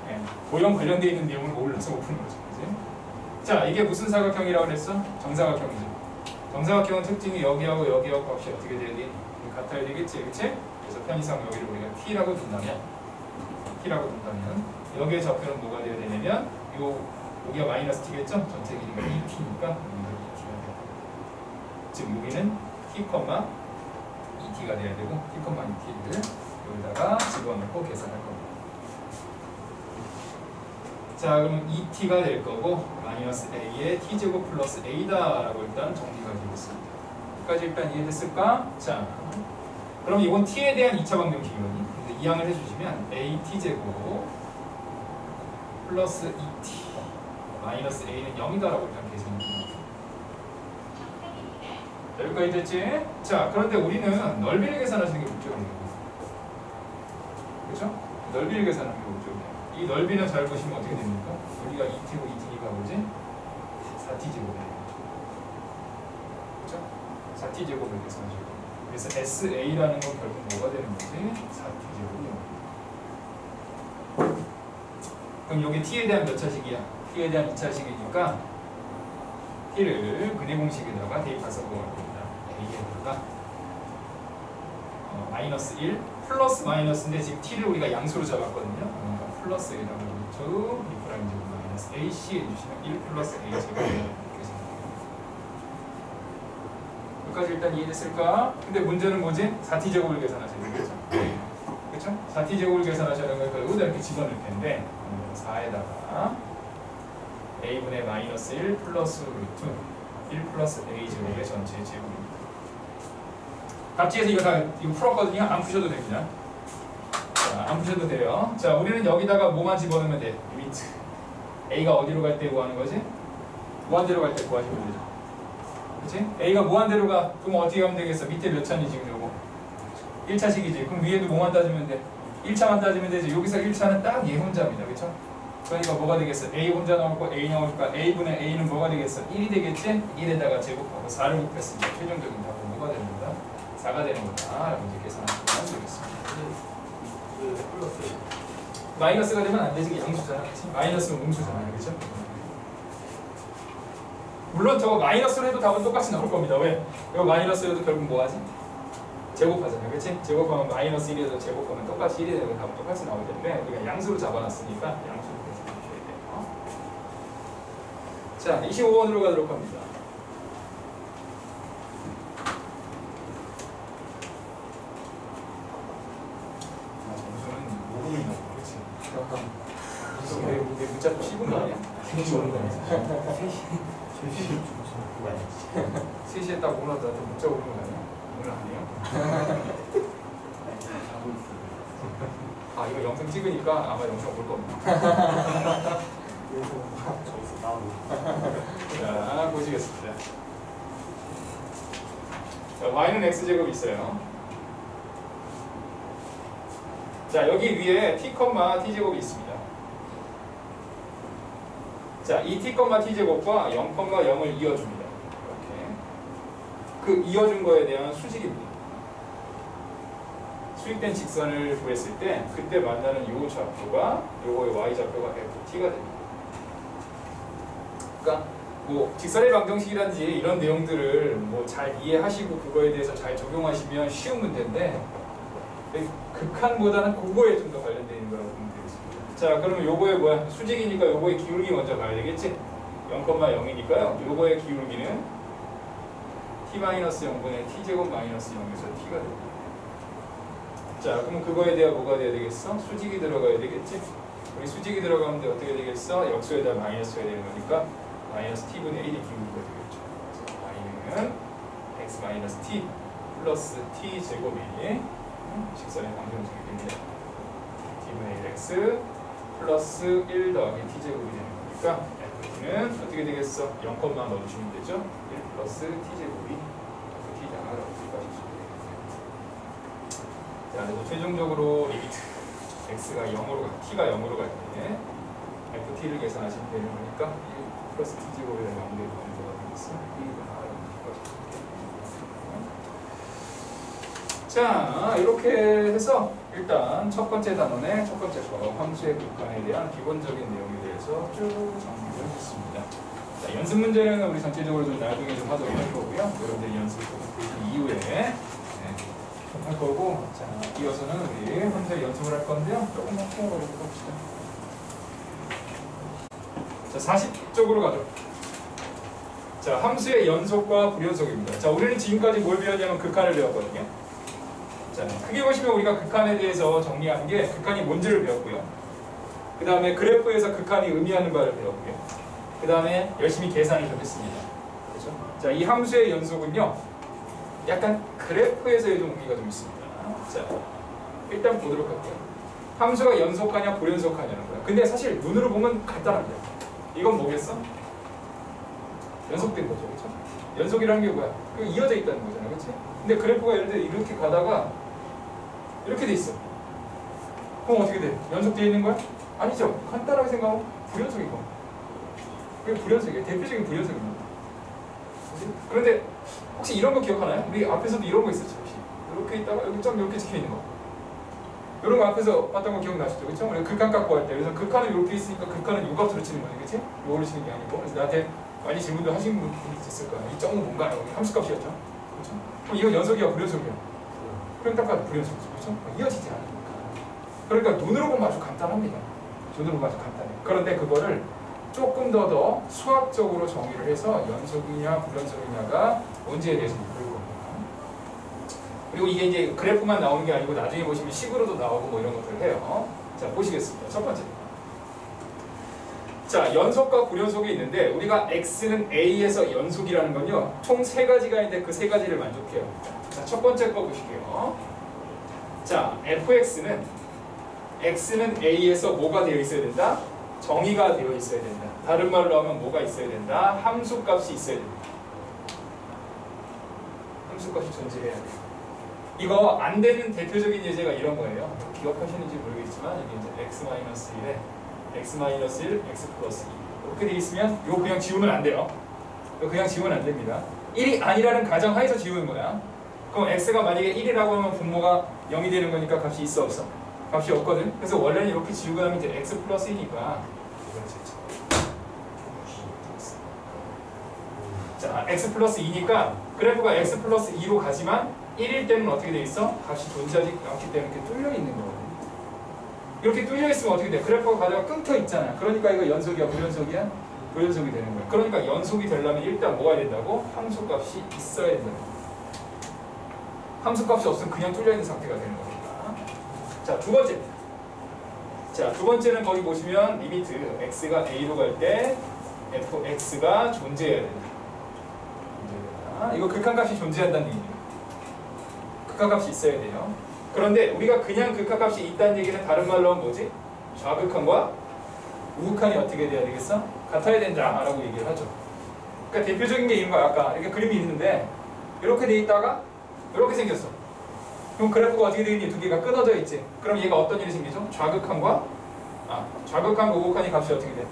네, 도형 관련되어 있는 내용을 몰라서 오픈인 거죠. 그치? 자, 이게 무슨 사각형이라고 그랬어? 정사각형이죠. 정사각형은 특징이 여기하고 여기하고 값이 어떻게 돼야 돼? 같아야 되겠지, 그치? 그래서 편의상 여기를 우리가 t라고 둔다면 여기에 좌표는 뭐가 되어야 되냐면 여기가 마이너스 t겠죠? 전체 길이가 2t니까 여기가 2t가 돼요. 즉 여기는 t, 2t가 돼야 되고 t, 2t를 여기다가 집어넣고 계산할 겁니다. 자, 그러면 2t가 될 거고 마이너스 a의 t제곱 플러스 a다라고 일단 정리가 되겠습니다. 여기까지 일단 이해됐을까? 자, 그럼 이건 t에 대한 2차 방정식이거든요. 근데 이항을 해주시면 a t제곱 플러스 2t 마이너스 a는 0이다라고 일단 계산이 됩니다. 여기까지 됐지? 자, 그런데 우리는 넓이를 계산하시는 게 목적이에요. 그렇죠? 넓이를 계산하는 게 목적이에요. 이 넓이는 잘 보시면 어떻게 됩니까? 여기가 2t고 2t니까 뭐지? 4t제곱이에요. 그렇죠? 4t제곱을 계산하시고 그래서 SA라는 건 결국 뭐가 되는 거지? 4t제곱이요. 그럼 여기 t에 대한 몇 차식이야? t에 대한 2차식이니까 t를 근해 공식에다가 대입해서 구할 겁니다. a에다가 마이너스 1 플러스 마이너스인데 지금 t를 우리가 양수로 잡았거든요. 그러니까 플러스 a라고 루트 b 프라임 제곱 마이너스 ac 해주시면 1 플러스 a 제곱 이렇게 생깁니다. 여기까지 일단 이해됐을까? 근데 문제는 뭐지? 4t제곱을 계산하셔야 되겠죠? 그렇죠? 4t제곱을 계산하셔야 되는 걸 여기다 이렇게 집어넣을 텐데 4에다가 a분의 마이너스 1 플러스 루트 1 플러스 a 제곱의 전체 제곱입니다. 답지에서 이거 풀었거든요. 안 푸셔도 됩니다. 자, 안 푸셔도 돼요. 자, 우리는 여기다가 뭐만 집어넣으면 돼? 리미트 a가 어디로 갈 때 구하는 거지? 무한대로 갈 때 구하시면 되죠. 그치? a가 무한대로 가. 그럼 어떻게 하면 되겠어? 밑에 몇 차니 지금 요거? 1차식이지. 그럼 위에도 뭐만 따지면 돼? 1차만 따지면 되지. 여기서 1차는 딱 얘 혼자입니다. 그쵸? 그러니까 뭐가 되겠어? a 혼자 나오고 a 나오니까 a분의 a는 뭐가 되겠어? 1이 되겠지? 1에다가 제곱하고 4를 곱했으니까 최종적인 답은 뭐가 됩니다? 4가 되는 거다 라고 이제 계산하시면 되겠습니다. 마이너스가 되면 안 되지. 양수잖아. 그치? 마이너스는 음수잖아요. 그죠? 물론 저거 마이너스로 해도 답은 똑같이 나올 겁니다. 왜? 이거 마이너스로 해도 결국 뭐하지? 제곱하잖아요. 그치? 제곱하면 마이너스 1에서 제곱하면 똑같이 1이 되고 답은 똑같이 나올 텐데 우리가 양수로 잡아놨으니까 양수로 계산해주셔야 돼요. 자, 25번으로 가도록 합니다. 점수는 녹음이 나고 그치? 이게 문자 씹은 거 아니야? 3시 오는 거 아니야? 3시에 딱 오고 나서 나한테 문자 오는 거 아니야? 오늘 아니에요? 아, 이거 영상 찍으니까 아마 영상 볼 겁니다. 자, 보시겠습니다. 자, y는 x제곱이 있어요. 자, 여기 위에 t, t제곱이 있습니다. 자, 이 t, t제곱과 0, 0을 이어줍니다. 이렇게. 그 이어준 거에 대한 수식입니다. 수익된 직선을 구했을 때 그때 만나는 요 좌표가 요거의 y좌표가 ft가 됩니다. 그러니까 뭐 직선의 방정식이라든지 이런 내용들을 뭐 잘 이해하시고 그거에 대해서 잘 적용하시면 쉬운 문제인데 극한보다는 그거에 좀 더 관련되어 있는 거라고 보면 되겠습니다. 자, 그러면 요거의 뭐야? 수직이니까 요거의 기울기 먼저 가야 되겠지? 0,0이니까요. 요거의 기울기는 t-0분의 t제곱 마이너스 0에서 t가 됩니다. 자, 그럼 그거에 대한 뭐가 돼야 되겠어? 수직이 들어가야 되겠지? 우리 수직이 들어가면 어떻게 되겠어? 역수에다 마이너스가 되는 거니까 마이너스 t분의 1이 기울기가 되겠죠. y는 x 마이너스 t 플러스 t 제곱이 식선의 방정식이 됩니다. t분의 1x 플러스 1 더하기 t 제곱이 되는 거니까 ft는 어떻게 되겠어? 0, 넣어주시면 되죠. 1 플러스 t 제곱이 t다라고 생각하시면 되겠네요. 자, 그리고 최종적으로 리미트 x가 0으로 t가 0으로 갈 때 ft를 계산하시면 되는 거니까 1 플러스 t 제곱이라는 마무리에 범위가 되겠어. 자, 이렇게 해서 일단 첫 번째 단원의 첫 번째 거 함수의 극한에 대한 기본적인 내용에 대해서 쭉 정리를 했습니다. 자, 연습 문제는 우리 전체적으로 좀 나중에 좀 하도록 할 거고요. 여러분들 연습 이후에 할 거고, 자, 이어서는 우리 함수의 연습을 할 건데요. 조금만 풀어보도록 합시다. 자, 40쪽으로 가죠. 자, 함수의 연속과 불연속입니다. 자, 우리는 지금까지 뭘 배웠냐면 극한을 배웠거든요. 자, 크게 보시면 우리가 극한에 대해서 정리하는 게 극한이 뭔지를 배웠고요. 그 다음에 그래프에서 극한이 의미하는 바를 배웠고요. 그 다음에 열심히 계산을 좀 했습니다. 그렇죠? 자, 이 함수의 연속은요, 약간 그래프에서의 좀 의미가 좀 있습니다. 자, 일단 보도록 할게요. 함수가 연속하냐 불연속하냐는 거야. 근데 사실 눈으로 보면 간단합니다. 이건 뭐겠어? 연속된 거죠, 그렇죠? 연속이라는 게 뭐야? 이어져 있다는 거잖아, 그렇지? 근데 그래프가 예를 들어 이렇게 가다가 이렇게 돼 있어. 그럼 어떻게 돼? 연속되어 있는 거야? 아니죠. 간단하게 생각하면 불연속인 거. 그게 불연속이에요. 대표적인 불연속입니다. 그치? 그런데 혹시 이런 거 기억하나요? 우리 앞에서도 이런 거 있었죠. 혹시 이렇게 있다가 여기 점 이렇게 찍혀 있는 거. 이런 거 앞에서 봤던 거 기억나시죠? 그렇죠? 우리가 극한 갖고 할 때 그래서 극한은 이렇게 있으니까 극한은 요 값으로 치는 거지, 그렇지? 요거를 치는 게 아니고. 그래서 나한테 많이 질문도 하신 분이 있을 거야. 이 점은 뭔가요? 함수값이었죠. 그렇죠? 그럼 이건 연속이야, 불연속이야? 그럼 딱 봐도 불연속이죠, 그렇죠? 이어지지 않으니까. 그러니까 눈으로 보면 아주 간단합니다. 눈으로 보면 아주 간단해. 그런데 그거를 조금 더 수학적으로 정의를 해서 연속이냐 불연속이냐가 문제에 대해서 묻을 겁니다. 그리고 이게 이제 그래프만 나오는 게 아니고 나중에 보시면 식으로도 나오고 뭐 이런 것들을 해요. 자, 보시겠습니다. 첫 번째. 자, 연속과 불연속이 있는데 우리가 x는 a에서 연속이라는 건요, 총 3가지가 있는데 그 3가지를 만족해요. 자, 첫 번째 거 보실게요. 자, fx는 x는 a에서 뭐가 되어 있어야 된다? 정의가 되어 있어야 된다. 다른 말로 하면 뭐가 있어야 된다? 함수값이 있어야 된다. 함수값이 존재해야 돼요. 이거 안 되는 대표적인 예제가 이런 거예요. 기억하시는지 모르겠지만 이게 이제 x-1에 x-1, x 플러스 2 이렇게 돼 있으면 이거 그냥 지우면 안 돼요. 이거 그냥 지우면 안 됩니다. 1이 아니라는 가정하에서 지우는 거야. 그럼 x가 만약에 1이라고 하면 분모가 0이 되는 거니까 값이 있어 없어? 값이 없거든. 그래서 원래는 이렇게 지우고 나면 이제 x 플러스 2니까 자, x 플러스 2니까 그래프가 x 플러스 2로 가지만 1일 때는 어떻게 돼 있어? 값이 존재하지 않기 때문에 이렇게 뚫려 있는 거거든. 이렇게 뚫려 있으면 어떻게 돼? 그래프가 가다가 끊겨 있잖아. 그러니까 이거 연속이야, 불연속이야? 불연속이 되는 거야. 그러니까 연속이 되려면 일단 뭐가 된다고? 함수값이 있어야 된다. 함수값이 없으면 그냥 뚫려 있는 상태가 되는 거니까. 자, 두 번째. 자, 두 번째는 거기 보시면 리미트 x가 a로 갈 때 fx가 존재해야 된다. 이거 극한값이 존재한다는 얘기입니다. 극한값이 있어야 돼요. 그런데 우리가 그냥 극한값이 있다는 얘기는 다른 말로 하면 뭐지? 좌극한과 우극한이 어떻게 돼야 되겠어? 같아야 된다라고 얘기를 하죠. 그러니까 대표적인 게 이런 거야. 아까 이렇게 그림이 있는데 이렇게 돼 있다가 이렇게 생겼어. 그럼 그래프가 어떻게 되겠니? 두 개가 끊어져 있지. 그럼 얘가 어떤 일이 생기죠? 좌극한과 우극한의 값이 어떻게 돼?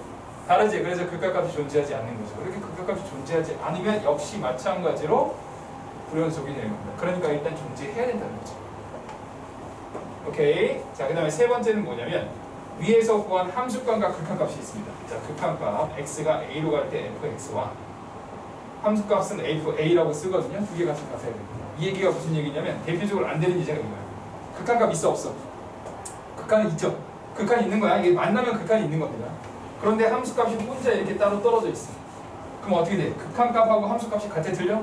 다르지. 그래서 극한값이 존재하지 않는 거죠. 이렇게 극한값이 존재하지 않으면 역시 마찬가지로 불연속이 되는 겁니다. 그러니까 일단 존재해야 된다는 거죠. 오케이. 자, 그 다음에 세 번째는 뭐냐면 위에서 구한 함수값과 극한값이 있습니다. 자, 극한값 x가 a로 갈 때 fx와 함수값은 a라고 쓰거든요. 두 개 값을 같아야 됩니다. 이 얘기가 무슨 얘기냐면 대표적으로 안 되는 예제가 이거예요. 극한값 있어 없어? 극한은 있죠. 극한이 있는 거야. 이게 만나면 극한이 있는 겁니다. 그런데 함수값이 혼자 이렇게 따로 떨어져 있어. 그럼 어떻게 돼? 극한값하고 함수값이 같아 틀려?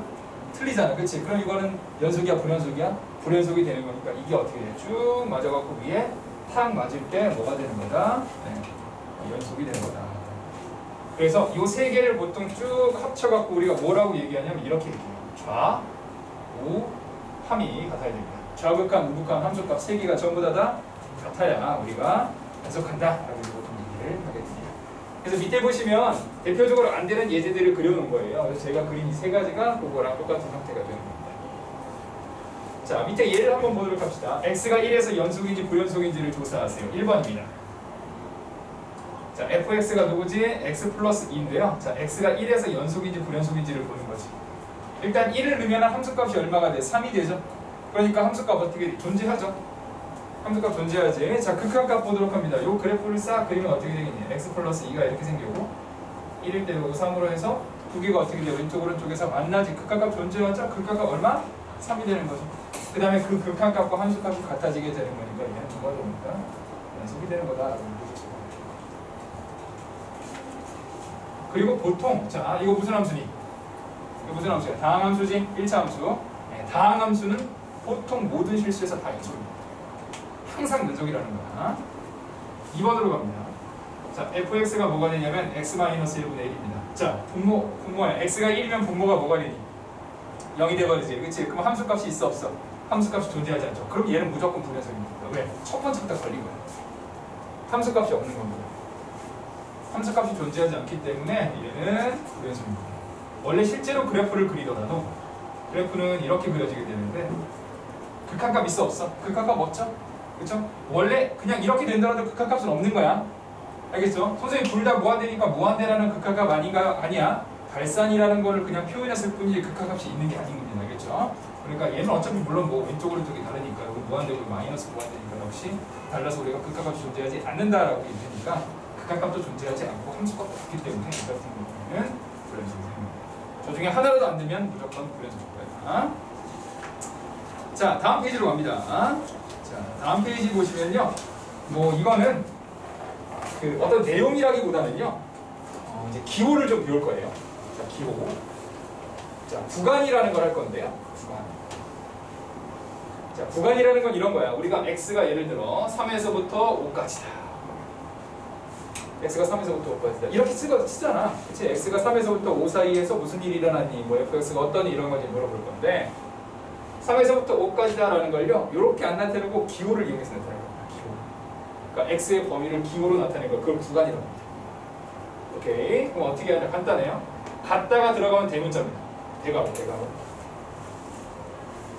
틀리잖아, 그렇지? 그럼 이거는 연속이야, 불연속이야? 불연속이 되는 거니까 이게 어떻게 돼? 쭉 맞아갖고 위에 탁 맞을 때 뭐가 되는 거다? 네, 연속이 되는 거다. 그래서 이 세 개를 보통 쭉 합쳐갖고 우리가 뭐라고 얘기하냐면 이렇게 얘기해요. 좌, 우, 함이 같아야 됩니다. 좌극한, 우극한 함수값 세 개가 전부 다 같아야 우리가 연속한다 라고 보통 얘기를 하게 됩니다. 그래서 밑에 보시면 대표적으로 안 되는 예제들을 그려놓은 거예요. 그래서 제가 그린 이 세 가지가 그거랑 똑같은 형태가 되는 겁니다. 자, 밑에 예를 한번 보도록 합시다. x가 1에서 연속인지 불연속인지를 조사하세요. 1번입니다. 자, fx가 누구지? x 플러스 2인데요. 자, x가 1에서 연속인지 불연속인지를 보는 거지. 일단 1을 넣으면 함수값이 얼마가 돼? 3이 되죠. 그러니까 함수값 어떻게 존재하죠? 함수값 존재하지. 자, 극한값 보도록 합니다. 이 그래프를 싹 그리면 어떻게 되겠니? x 플러스 2가 이렇게 생기고 1일 때 3으로 해서 두 개가 어떻게 돼요? 왼쪽 오른쪽에서 만나지. 극한값 존재하죠? 극한값 얼마? 3이 되는 거죠. 그 다음에 그 극한값과 함수값이 같아지게 되는 거니까 얘는 뭐가 됩니까? 연속이 되는 거다. 그리고 보통 자, 이거 무슨 함수니? 이거 무슨 함수야? 다항함수지? 1차 함수. 네, 다항함수는 보통 모든 실수에서 다 연속입니다. 항상 연속이라는 거야. 2번으로 갑니다. 자, fx가 뭐가 되냐면 x-1분의 1입니다. 자, 분모야. x가 1이면 분모가 뭐가 되니? 0이 돼버리지. 그치? 그럼 함수값이 있어 없어? 함수값이 존재하지 않죠. 그럼 얘는 무조건 불연속입니다. 왜? 첫 번째부터 걸린 거야. 함수값이 없는 겁니다. 함수값이 존재하지 않기 때문에 얘는 불연속입니다. 원래 실제로 그래프를 그리더라도 그래프는 이렇게 그려지게 되는데 극한값 있어 없어? 극한값 없죠? 그렇죠? 원래 그냥 이렇게 된다라도 극한값은 없는 거야. 알겠죠? 선생님 둘 다 무한대니까 무한대라는 극한값 아닌가? 아니야. 발산이라는 거를 그냥 표현했을 뿐이지 극한값이 있는 게 아닌 겁니다. 알겠죠? 그러니까 얘는 어차피 물론 뭐 왼쪽 오른쪽이 다르니까 여기 무한대고 마이너스 무한대니까 역시 달라서 우리가 극한값이 존재하지 않는다라고 얘기하니까 극한값도 존재하지 않고 함수값도 없기 때문에 이 같은 경우에는 불연속입니다. 저 중에 하나라도 안 되면 무조건 불연속일 거예요. 자, 다음 페이지로 갑니다. 자, 다음 페이지 보시면요, 뭐 이거는 그 어떤 내용이라기보다는요, 이제 기호를 좀 배울 거예요. 자, 기호. 자, 구간이라는 걸 할 건데요. 구간. 자, 구간이라는 건 이런 거야. 우리가 x가 예를 들어 3에서부터 5까지다. x가 3에서부터 5까지다. 이렇게 쓰잖아. 그치? x가 3에서부터 5 사이에서 무슨 일이 일어나니? 뭐 fx가 어떤 이런 건지 물어볼 건데 3에서부터 5까지다라는 걸요. 이렇게 안 나타내고 기호를 이용해서 나타내는 겁니다. 기호. 그러니까 x의 범위를 기호로 나타내는 거. 그걸 구간이라고 합니다. 오케이. 그럼 어떻게 하냐? 간단해요. 갔다가 들어가면 대문자입니다. 대괄호.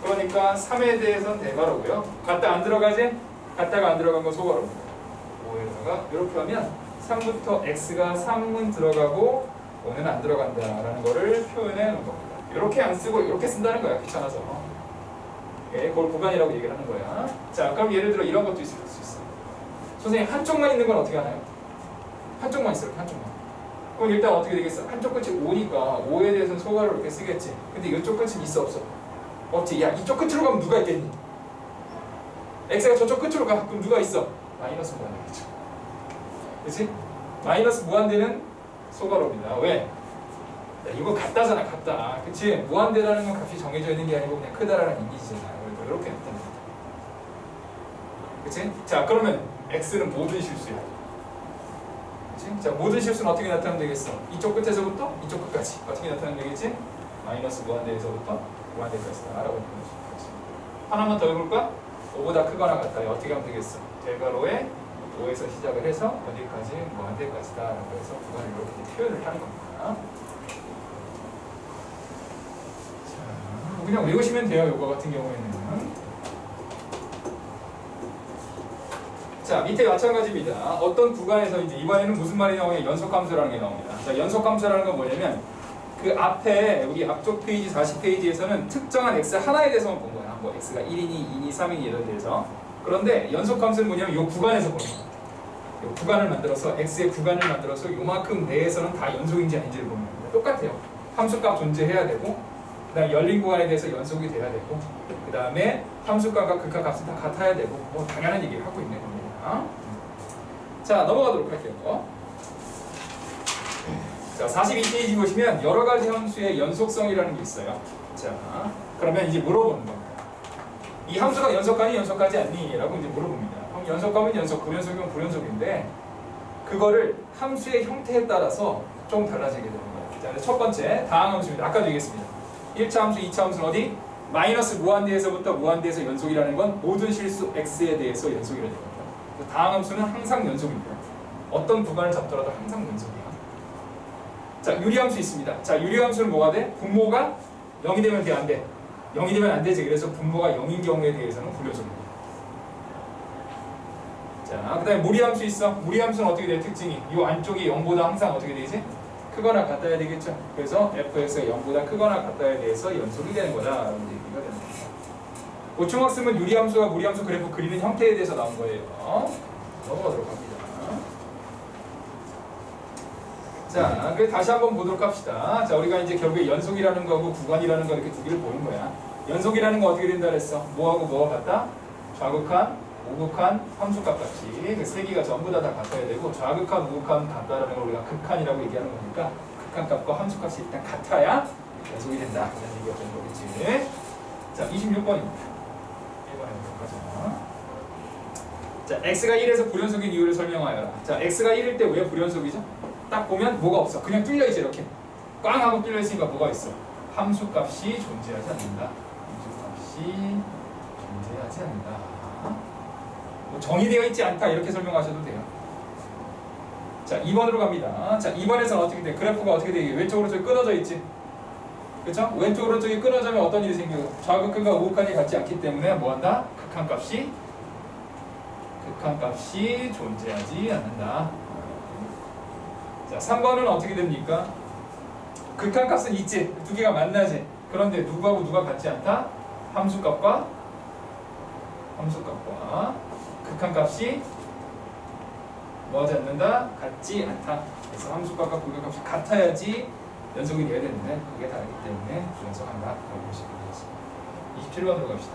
그러니까 3에 대해서는 대괄호고요. 갔다 안 들어가지? 갔다가 안 들어간 건 소괄호입니다. 5에다가 이렇게 하면 3부터 x가 3은 들어가고 5는 안 들어간다라는 거를 표현해 놓은 겁니다. 이렇게 안 쓰고 이렇게 쓴다는 거야. 귀찮아서. 오케이. 그걸 구간이라고 얘기를 하는 거야. 자, 그럼 예를 들어 이런 것도 있을 수 있어. 선생님 한쪽만 있는 건 어떻게 하나요? 한쪽만 있어요. 한쪽만. 그럼 일단 어떻게 되겠어? 한쪽 끝이 5니까 5에 대해서는 소괄호를 이렇게 쓰겠지. 근데 이쪽 끝은 있어 없어? 없지. 야, 이쪽 끝으로 가면 누가 있겠니? x가 저쪽 끝으로 가. 그럼 누가 있어? 마이너스 무한대겠죠. 그치? 마이너스 무한대는 소괄호입니다. 왜? 야, 이거 같다잖아. 같다. 그치? 무한대라는 건 값이 정해져 있는 게 아니고 그냥 크다라는 이미지잖아. 그러니까 이렇게 나타납니다. 그치? 자, 그러면 x는 모든 실수야. 그치? 자, 모든 실수는 어떻게 나타나면 되겠어? 이쪽 끝에서부터 이쪽 끝까지. 어떻게 나타나면 되겠지? 마이너스 무한대에서부터 무한대까지다. 라고 표현할 수 있겠지. 하나만 더 해볼까? 5보다 크거나 같다. 어떻게 하면 되겠어? 대괄호에 5에서 시작을 해서 어디까지? 무한대까지다. 라고 해서 구간을 이렇게 표현을 하는 겁니다. 자, 그냥 외우시면 돼요. 이거 같은 경우에는. 자, 밑에 마찬가지입니다. 어떤 구간에서 이제 이번에는 무슨 말이 나오냐? 연속함수라는 게 나옵니다. 자, 연속함수라는 건 뭐냐면 그 앞에 우리 앞쪽 페이지 40페이지에서는 특정한 x 하나에 대해서만 본 거야. 뭐 x가 1이니 2니 3이니 이런 데서. 그런데 연속함수는 뭐냐면 이 구간에서 보는 거야. 이 구간을 만들어서 x의 구간을 만들어서 요만큼 내에서는 다 연속인지 아닌지를 보는 겁니다. 똑같아요. 함수값 존재해야 되고 그다음 열린 구간에 대해서 연속이 돼야 되고 그 다음에 함수값과 극한값은 다 같아야 되고 뭐 당연한 얘기를 하고 있는 겁니다. 자, 넘어가도록 할게요. 자, 42페이지 보시면 여러 가지 함수의 연속성이라는 게 있어요. 자, 그러면 이제 물어보는 겁니다. 이 함수가 연속하니 연속하지 않니? 라고 이제 물어봅니다. 그럼 연속하면 연속, 불연속이면 불연속인데 그거를 함수의 형태에 따라서 좀 달라지게 되는 거예요. 자, 그래서 첫 번째 다항함수입니다. 아까도 얘기했습니다. 1차 함수, 2차 함수는 어디? 마이너스 무한대에서부터 무한대에서 연속이라는 건 모든 실수 x에 대해서 연속이라는 겁니다. 다항함수는 항상 연속입니다. 어떤 구간을 잡더라도 항상 연속이야. 자, 유리함수 있습니다. 자, 유리함수는 뭐가 돼? 분모가 0이 되면 돼, 안 돼? 0이 되면 안 되지. 그래서 분모가 0인 경우에 대해서는 불연속입니다. 자, 그 다음에 무리함수 있어. 무리함수는 어떻게 돼? 특징이 이 안쪽이 0보다 항상 어떻게 되지? 크거나 같아야 되겠죠. 그래서 fx가 0보다 크거나 같아야 돼서 연속이 되는 거다 라는 얘기가 되는 겁니다. 보충학습은 유리함수와 무리함수 그래프 그리는 형태에 대해서 나온 거예요. 넘어가도록 합니다. 자, 그래 다시 한번 보도록 합시다. 자, 우리가 이제 결국에 연속이라는 거하고 구간이라는 거 이렇게 두 개를 보는 거야. 연속이라는 거 어떻게 된다 그랬어? 뭐하고 뭐가 같다? 좌극한, 우극한, 함수값 같이 그 세 개가 전부 다 같아야 되고 좌극한, 우극한 같다라는 걸 우리가 극한이라고 얘기하는 거니까 극한값과 함수값이 일단 같아야 연속이 된다. 이런 얘기가 되는 거겠지. 자, 26번입니다. 1번에 보도록 하죠. 자, x가 1에서 불연속인 이유를 설명하여라. 자, x가 1일 때 왜 불연속이죠? 딱 보면 뭐가 없어. 그냥 뚫려있지 이렇게. 꽝 하고 뚫려있으니까 뭐가 있어? 함수값이 존재하지 않는다. 함수값이 존재하지 않는다. 뭐 정의되어 있지 않다 이렇게 설명하셔도 돼요. 자, 2번으로 갑니다. 자, 2번에서는 어떻게 돼? 그래프가 어떻게 돼? 왼쪽으로 저기 끊어져 있지. 그렇죠? 왼쪽으로 저기 끊어지면 어떤 일이 생겨요? 좌극한과 우극한이 같지 않기 때문에 뭐한다? 극한값이 존재하지 않는다. 자, 3번은 어떻게 됩니까? 극한값은 있지. 두 개가 만나지. 그런데 누구하고 누가 같지 않다? 함수값과 극한값이 뭐하지 않는다? 같지 않다. 그래서 함수값과 극한값이 같아야지 연속이 돼야 되는데 그게 다르기 때문에 불연속한다 라고 보시면 되겠습니다. 27번으로 갑시다.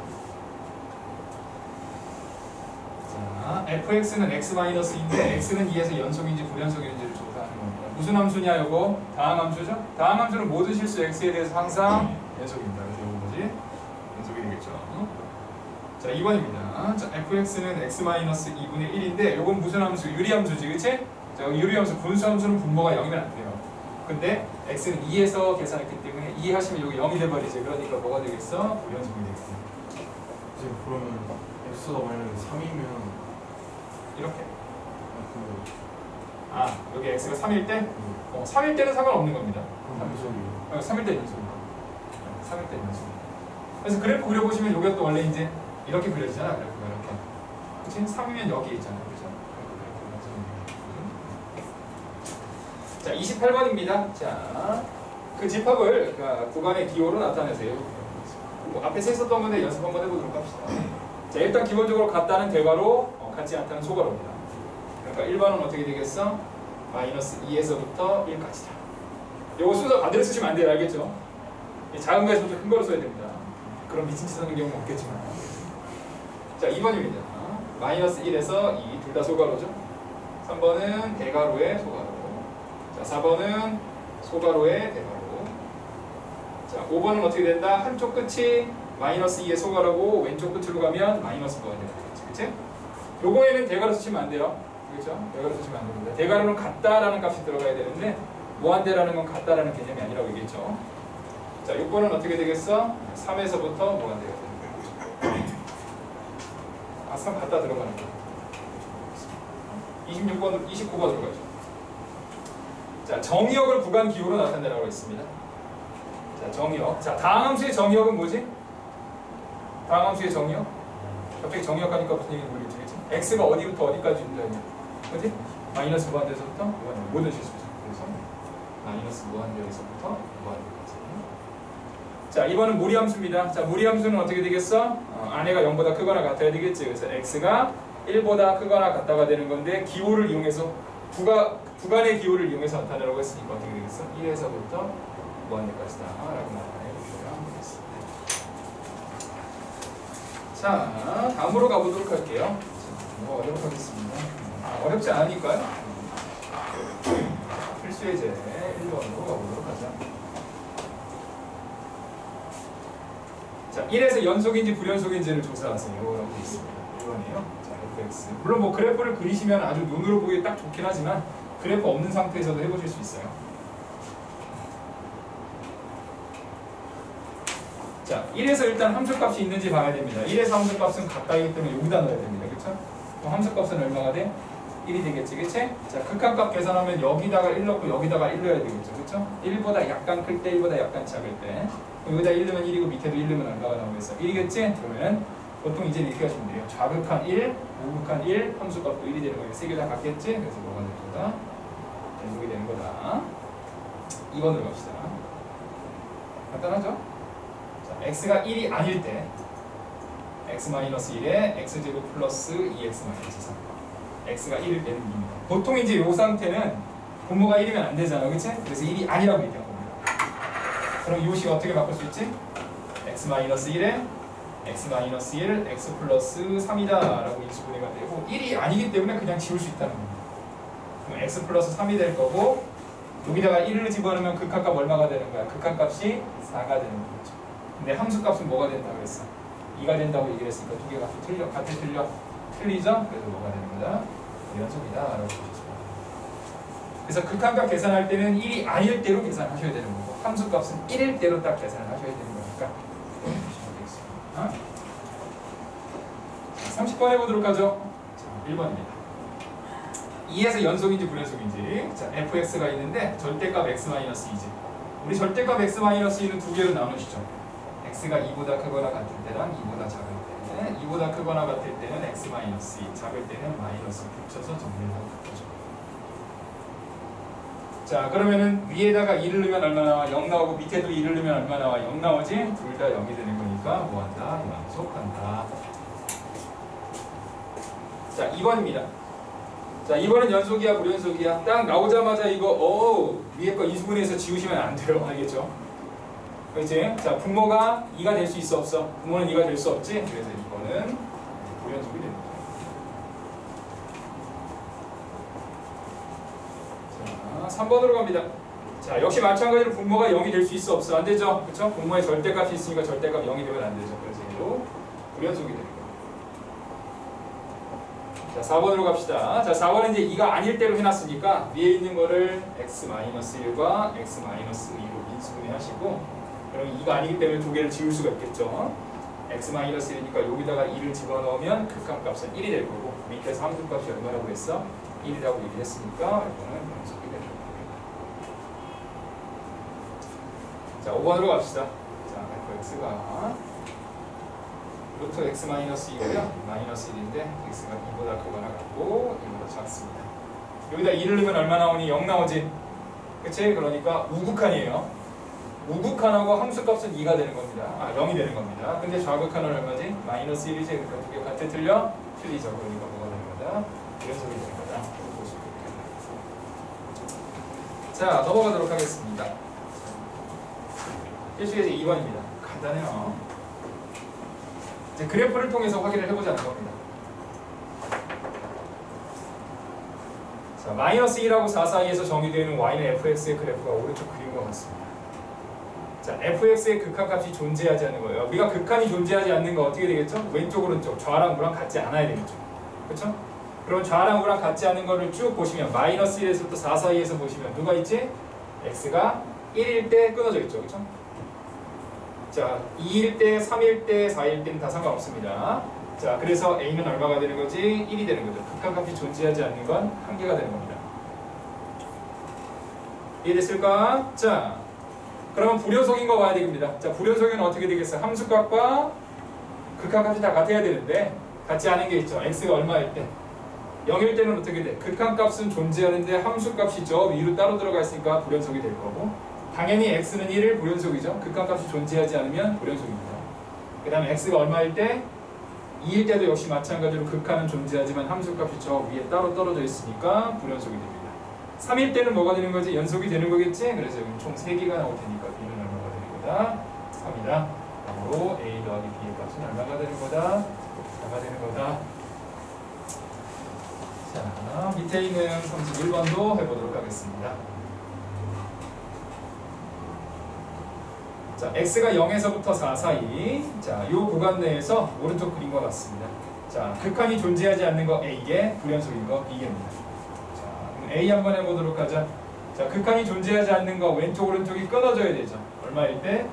자, fx는 x-인데 x는 2에서 연속인지 불연속인지를 조사하는 겁니다. 무슨 함수냐 요거? 다항함수죠? 다항함수는 모든 실수 x에 대해서 항상 연속입니다. 그래서 요거 뭐지? 연속이 되겠죠. 자, 2번입니다. 자, fx는 x-2분의 1인데 요건 무슨 함수? 유리함수지, 그치? 자, 유리함수, 분수함수는 분모가 0이면 안 돼요. 근데 x는 2에서 계산했기 때문에 2 하시면 여기 0이 돼버리지. 그러니까 뭐가 되겠어? 불연속이 되겠어. 지금 그러면 x가 만약에 3이면 이렇게. 여기 x가 3일 때? 3일 때는 상관없는 겁니다. 3일 때 연속입니다. 3일 때 연속. 그래서 그래프 그려보시면 요게 또 원래 이제 이렇게 그려지잖아. 그래프가 이렇게. 그치? 3이면 여기 있잖아. 그죠? 자, 28번입니다. 자, 그 집합을 구간의 기호로 나타내세요. 뭐 앞에서 했었던 건데 연습 한번 해보도록 합시다. 자, 일단 기본적으로 같다는 대괄호, 같지 않다는 소괄호입니다. 그러니까 1번은 어떻게 되겠어? 마이너스 2에서부터 1까지다. 요거 순서 반대로 쓰시면 안 돼요. 알겠죠? 작은 거에서부터 큰 거로 써야 됩니다. 그럼 미친 짓 하는 경우는 없겠지만. 자, 2번입니다. 마이너스 1에서 2, 둘 다 소괄호죠. 3번은 대괄호의 소괄호. 자, 4번은 소괄호의 대괄호. 자, 5번은 어떻게 된다? 한쪽 끝이 마이너스 2의 소괄호고 왼쪽 끝으로 가면 마이너스 무한대가 되겠지. 그치? 요거에는 대괄호 쓰시면 안 돼요. 그렇죠? 대괄호 쓰시면 안 됩니다. 대괄호는 같다라는 값이 들어가야 되는데 무한대라는 건 같다라는 개념이 아니라고 얘기했죠. 자, 6번은 어떻게 되겠어? 3에서부터 무한대가 되는 거죠. 3 갖다 들어가는 거. 26번, 29번으로 가죠. 자, 정의역을 구간 기호로 나타내라고 했습니다. 자, 정의역. 자, 다항함수의 정의역은 뭐지? 다항함수의 정의역? 갑자기 정의역 하니까 무슨 얘기인지 모르겠지? x가 어디부터 어디까지 준다냐? 그지? 마이너스 무한대에서부터 무한대. 모든 실수죠. 그래서 마이너스 무한대에서부터 무한대까지. 자, 이번은 무리함수입니다. 자, 무리함수는 어떻게 되겠어? 안에가 0보다 크거나 같아야 되겠지. 그래서 x가 1보다 크거나 같다가 되는 건데 기호를 이용해서 구간의 기호를 이용해서 나타내라고 했으니까 어떻게 되겠어? 1에서부터 무한대까지다 라고 나타내 보시면 되겠습니다. 자, 다음으로 가보도록 할게요. 넘어가도록 하겠습니다. 어렵지 않으니까요. 필수의 제 1번으로 가보도록 하죠. 자, 1에서 연속인지 불연속인지를 조사하세요. 라고 되어 있습니다. 1번이에요. 자, fx. 물론 뭐 그래프를 그리시면 아주 눈으로 보기 딱 좋긴 하지만 그래프 없는 상태에서도 해보실 수 있어요. 자, 1에서 일단 함수값이 있는지 봐야 됩니다. 1에서 함수값은 가까이기 때문에 여기다 넣어야 됩니다. 그렇죠? 그럼 함수값은 얼마가 돼? 1이 되겠지, 그치? 자, 극한값 계산하면 여기다가 1 넣고 여기다가 1 넣어야 되겠죠, 그쵸? 1보다 약간 클 때, 1보다 약간 작을 때. 여기다 1 넣으면 1이고 밑에도 1 넣으면 얼마가 나오겠어? 1이겠지? 그러면 보통 이제 이렇게 하시면 돼요. 좌극한 1, 우극한 1, 함수값도 1이 되는 거예요. 세 개 다 같겠지? 그래서 뭐가 되는 거다? 연속이 되는 거다. 2번으로 갑시다. 간단하죠? 자, x가 1이 아닐 때 x-1에 x제곱 플러스 2x-3 x가 1일 때는 2입니다. 보통 이제 이 상태는 분모가 1이면 안 되잖아, 그치? 그래서 1이 아니라고 얘기한 겁니다. 그럼 이 식 어떻게 바꿀 수 있지? x-1에 x-1, x 플러스 3이다 라고 인수분해가 되고 1이 아니기 때문에 그냥 지울 수 있다는 겁니다. 그럼 x 플러스 3이 될 거고 여기다가 1을 집어넣으면 극한값 얼마가 되는 거야? 극한값이 4가 되는 거죠. 근데 함수값은 뭐가 된다고 그랬어? 2가 된다고 얘기를 했으니까 두 개가 틀리죠? 그래서 뭐가 되는 거다? 연속이다 라고 보시죠. 그래서 극한값 계산할 때는 1이 아닐 때로 계산하셔야 되는 거고 함수값은 1일 때로 딱 계산을 하셔야 되는 거니까 보시면 되겠습니다. 30번 해보도록 하죠. 자, 1번입니다. 2에서 연속인지 불연속인지. 자, fx가 있는데 절대값 x-2지. 우리 절대값 x-2는 두 개로 나누시죠. x가 2보다 크거나 같을 때랑 2보다 작을 때. 2보다 크거나 같을 때는 x-2, 작을 때는 마이너스 붙여서 정리를 하고 바꾸죠. 자, 그러면은 위에다가 2를 넣으면 얼마 나와? 0 나오고 밑에도 2를 넣으면 얼마 나와? 0 나오지? 둘 다 0이 되는 거니까 뭐한다? 연속한다. 자, 2번입니다. 자, 2번은 연속이야, 불연속이야? 딱 나오자마자 이거 위에 거 인수분해해서 지우시면 안 돼요. 알겠죠? 그렇지? 자, 분모가 2가 될 수 있어, 없어? 분모는 2가 될 수 없지? 그래서 이거는 불연속이 됩니다. 자, 3번으로 갑니다. 자, 역시 마찬가지로 분모가 0이 될 수 있어, 없어? 안 되죠? 그렇죠? 분모에 절대값이 있으니까 절대값 0이 되면 안 되죠. 그래서 얘도 불연속이 됩니다. 자, 4번으로 갑시다. 자, 4번은 이제 2가 아닐 때로 해놨으니까 위에 있는 거를 x-1과 x-2로 인수분해 하시고 그럼 2가 아니기 때문에 두 개를 지울 수가 있겠죠. x-1이니까 여기다가 2를 집어넣으면 극한값은 1이 될 거고 밑에서 함수값이 얼마라고 했어? 1이라고 얘기했으니까 이거는 연속이 되는 겁니다. 자, 5번으로 갑시다. 자, fx가 루트 x-2고요. 마이너스 1인데 x가 2보다 크거나 같고 2보다 작습니다. 여기다 2를 넣으면 얼마 나오니? 0 나오지? 그치? 그러니까 우극한이에요. 우극한하고 함수값은 2가 되는 겁니다. 0이 되는 겁니다. 근데 좌극한은 얼마지? 마이너스 1이지? 그러니까 두 개 같아 틀려? 틀리죠. 그러니까 뭐가 되는 거다? 연속이 되는 거다. 보시면 됩니다. 자, 넘어가도록 하겠습니다. 필수계제 2번입니다. 간단해요. 이제 그래프를 통해서 확인을 해보자는 겁니다. 자, 마이너스 1하고 4 사이에서 정의되는 y는 fx의 그래프가 오른쪽 그린 것 같습니다. 자, fx의 극한값이 존재하지 않는 거예요. 우리가 극한이 존재하지 않는 거 어떻게 되겠죠? 왼쪽 오른쪽 좌랑 우랑 같지 않아야 되겠죠. 그렇죠? 그럼 좌랑 우랑 같지 않은 거를 쭉 보시면 마이너스 1에서부터 4 사이에서 보시면 누가 있지? x가 1일 때 끊어져 있죠. 그렇죠? 자, 2일 때, 3일 때, 4일 때는 다 상관없습니다. 자, 그래서 a는 얼마가 되는 거지? 1이 되는 거죠. 극한값이 존재하지 않는 건 한계가 되는 겁니다. 이해됐을까? 자, 그러면 불연속인 거 봐야 됩니다. 자, 불연속은 어떻게 되겠어요? 함수값과 극한값이 다 같아야 되는데 같지 않은 게 있죠. x가 얼마일 때? 0일 때는 어떻게 돼? 극한값은 존재하는데 함수값이 저 위로 따로 들어가 있으니까 불연속이 될 거고 당연히 x는 1일 불연속이죠. 극한값이 존재하지 않으면 불연속입니다. 그 다음에 x가 얼마일 때? 2일 때도 역시 마찬가지로 극한은 존재하지만 함수값이 저 위에 따로 떨어져 있으니까 불연속이 됩니다. 3일 때는 뭐가 되는 거지? 연속이 되는 거겠지? 그래서 여기 총 3개가 나올 테니까 b는 얼마가 되는 거다? 3이다. 그리고 a 더하기 b의 값은 얼마가 되는 거다? 4가 되는 거다. 자, 밑에 있는 31번도 해보도록 하겠습니다. 자, x가 0에서부터 4 사이. 자, 이 구간 내에서 오른쪽 그림과 같습니다. 자, 극한이 존재하지 않는 거 A개, 불연속인 거 B개입니다. 자, 그럼 A 한번 해보도록 하자. 자, 극한이 존재하지 않는 거 왼쪽 오른쪽이 끊어져야 되죠. 얼마일 때?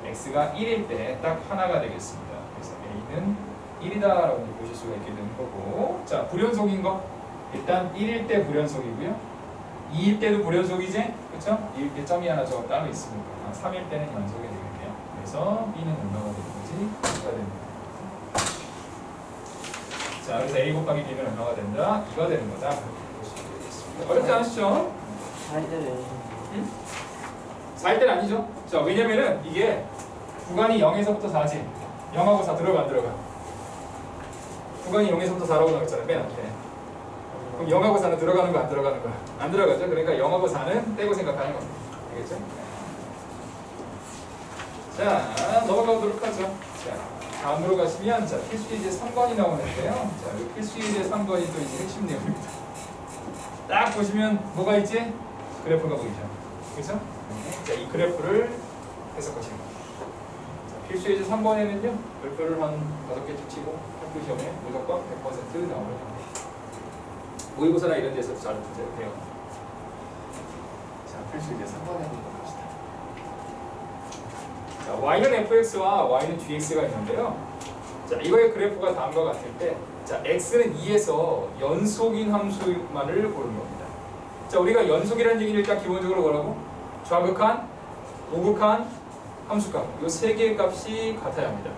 X가 1일 때 딱 하나가 되겠습니다. 그래서 A는 1이다라고 보실 수가 있게 되는 거고, 자, 불연속인 거 일단 1일 때 불연속이고요. 2일 때도 불연속이지? 그쵸? 2일 때 점이 하나 저거 따로 있으니까 3일 때는 연속이 되겠네요. 그래서 B는 얼마가 되는 거지? 2가 됩니다. 자, 그래서 A 곱하기 B는 얼마가 된다? 2가 되는 거다. 그렇게 보시면 되겠습니다. 어렵지 않으시죠? 사이드를 4일 때는 아니죠? 자, 왜냐면은 이게 구간이 0에서부터 4지. 0하고 4 들어가 안 들어가? 구간이 0에서부터 4라고 나왔잖아요. 맨 앞에. 그럼 0하고 4는 들어가는 거 안 들어가는 거야? 안 들어가죠? 그러니까 0하고 4는 떼고 생각하는 겁니다. 알겠죠? 자, 넘어가 보도록 하죠. 자, 다음으로 가시면 자, 필수예제 3번이 나오는데요. 자, 이 필수예제 3번이 또 이제 핵심 내용입니다. 딱 보시면 뭐가 있지? 그래프가 보이죠? 그렇죠? 자, 이 그래프를 해석하시는 겁니다. 자, 필수예제 3번에는요. 별표를 한 5개씩 치고 학교 시험에 무조건 100% 나오는 모의고사나 이런 데서 잘 돼요. 자, 필수예제 3번에 한번 갑시다. 자, y는 fx와 y는 gx가 있는데요. 자, 이거의 그래프가 다음과 같을 때, 자, x는 2에서 연속인 함수만을 고르는 겁니다. 자, 우리가 연속이라는 얘기는 일단 기본적으로 뭐라고? 좌극한, 우극한, 함수값. 이 세 개의 값이 같아야 합니다.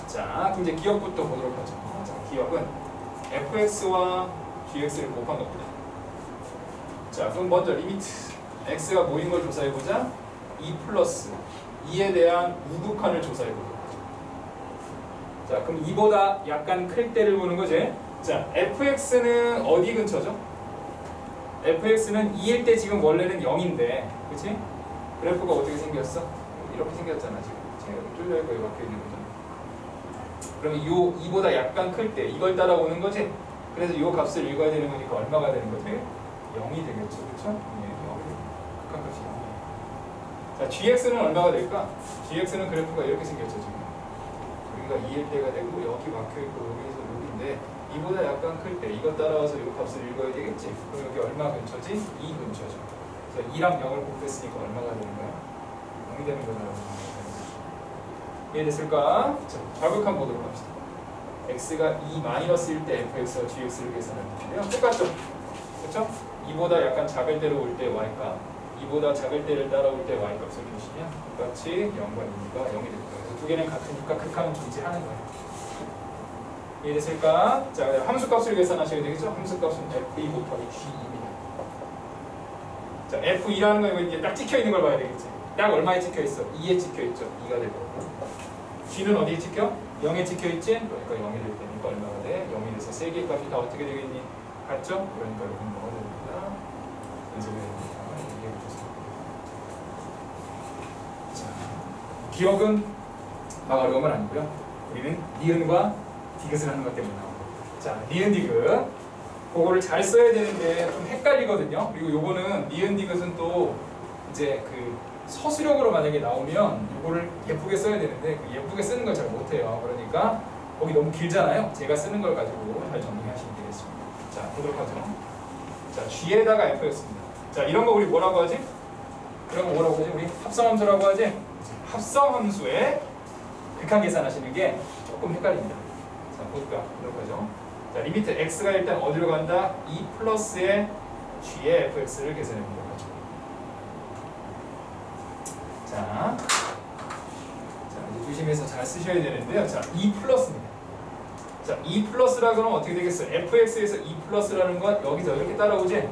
자, 그럼 이제 기억부터 보도록 하죠. 자, 기억은 fx와 gx를 곱한 겁니다. 자, 그럼 먼저 리미트 x가 뭐인 걸 조사해보자. 2 플러스 2에 대한 우극한을 조사해보도록 하죠. 자, 그럼 2보다 약간 클 때를 보는 거지. 자, fx는 어디 근처죠? fx는 2일 때 지금 원래는 0인데, 그치? 그래프가 어떻게 생겼어? 이렇게 생겼잖아, 지금. 제가 뚫려있고 여기 박혀있는 거죠. 그러면 요 2보다 약간 클 때 이걸 따라오는 거지? 그래서 이 값을 읽어야 되는 거니까 얼마가 되는 거지? 0이 되겠죠, 그렇죠? 예, 0이 극한 값이 0이에요. 자, gx는 얼마가 될까? gx는 그래프가 이렇게 생겼죠, 지금. 여기가 2일 때가 되고 여기 막혀있고 여기서 여기인데 2보다 약간 클 때 이거 따라와서 이 값을 읽어야 되겠지? 그럼 여기 얼마 근처지? 2 근처죠. 그래서 2랑 0을 곱했으니까 얼마가 되는 거야? 0이 되는 거잖아. 이해됐을까? 자, 좌극한 보도록 합시다. x가 2 마이너스일 때 fx와 gx를 계산할 텐데요. 똑같죠? 그렇죠? 2보다 약간 작을 때로 올 때 y값, 2보다 작을 때를 따라올 때 y값을 주시면 똑같이 0과 2가 0이 될 거예요. 두 개는 같으니까 극한은 존재하는 거예요. 이해됐을까? 자, 함수값을 계산하셔야 되겠죠? 함수값은 f2 곱하기 g2입니다. 자, f2라는 거 이거 이제 딱 찍혀 있는 걸 봐야 되겠지? 딱 얼마에 찍혀 있어? 2에 찍혀 있죠? 2가 될 거고. g는 어디에 찍혀? 0에 찍혀 있지? 그러니까 0이 될 테니까 얼마가 돼? 0이 돼서 세 개의 값이 다 어떻게 되겠니? 같죠? 그러니까 여기는 뭐가 됩니다? 연속이 됩니다. 이게 좋습니다. 자, 기억은 막 어려운 건 아니고요. 우리는 니은과 디귿을 하는 것 때문에 나옵니다. 자, 니은 디귿 그거를 잘 써야 되는데 좀 헷갈리거든요. 그리고 요거는 니은 디귿은 또 이제 그 서술형으로 만약에 나오면 이거를 예쁘게 써야 되는데 그 예쁘게 쓰는 걸 잘 못해요. 그러니까 거기 너무 길잖아요. 제가 쓰는 걸 가지고 잘 정리하시면 되겠습니다. 자, 보도록 하죠. 자, g에다가 f였습니다. 자, 이런 거 우리 뭐라고 하지? 이런 거 뭐라고 하지? 우리 합성함수라고 하지? 합성함수에 극한 계산하시는 게 조금 헷갈립니다. 자, 볼까? 보도록 하죠. 자, 리미트 x가 일단 어디로 간다? 2 플러스의 g의 fx를 계산해 보도록 하죠. 자, 이제 조심해서 잘 쓰셔야 되는데요. 자, 2 플러스입니다. 자, 2 플러스라 그러면 어떻게 되겠어요? fx에서 2 플러스라는 건 여기서 이렇게 따라오지?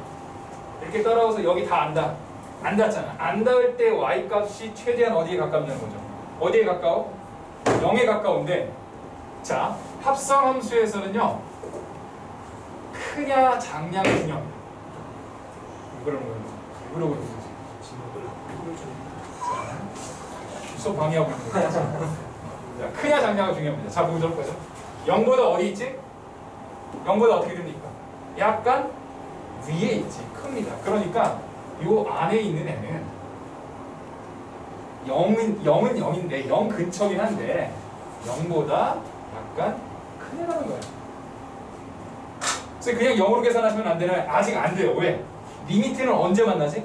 이렇게 따라오서 여기 다 안다. 안 닿잖아. 안 닿을 때 y 값이 최대한 어디에 가깝냐는 거죠. 어디에 가까워? 0에 가까운데, 자, 합성함수에서는요, 크냐 작냐가 중요합니다. 이거를 뭐라고 해요? 수업 방해하고 있는 거예요. 자, 크냐 작냐가 중요합니다. 자, 보도록 하죠. 0보다 어디 있지? 0보다 어떻게 됩니까? 약간 위에 있지. 큽니다. 그러니까 요 안에 있는 애는 0은 0인데 0 근처긴 한데 0보다 약간 큰 애라는 거예요. 그래서 그냥 0으로 계산하시면 안 되나요? 아직 안 돼요. 왜? 리미트는 언제 만나지?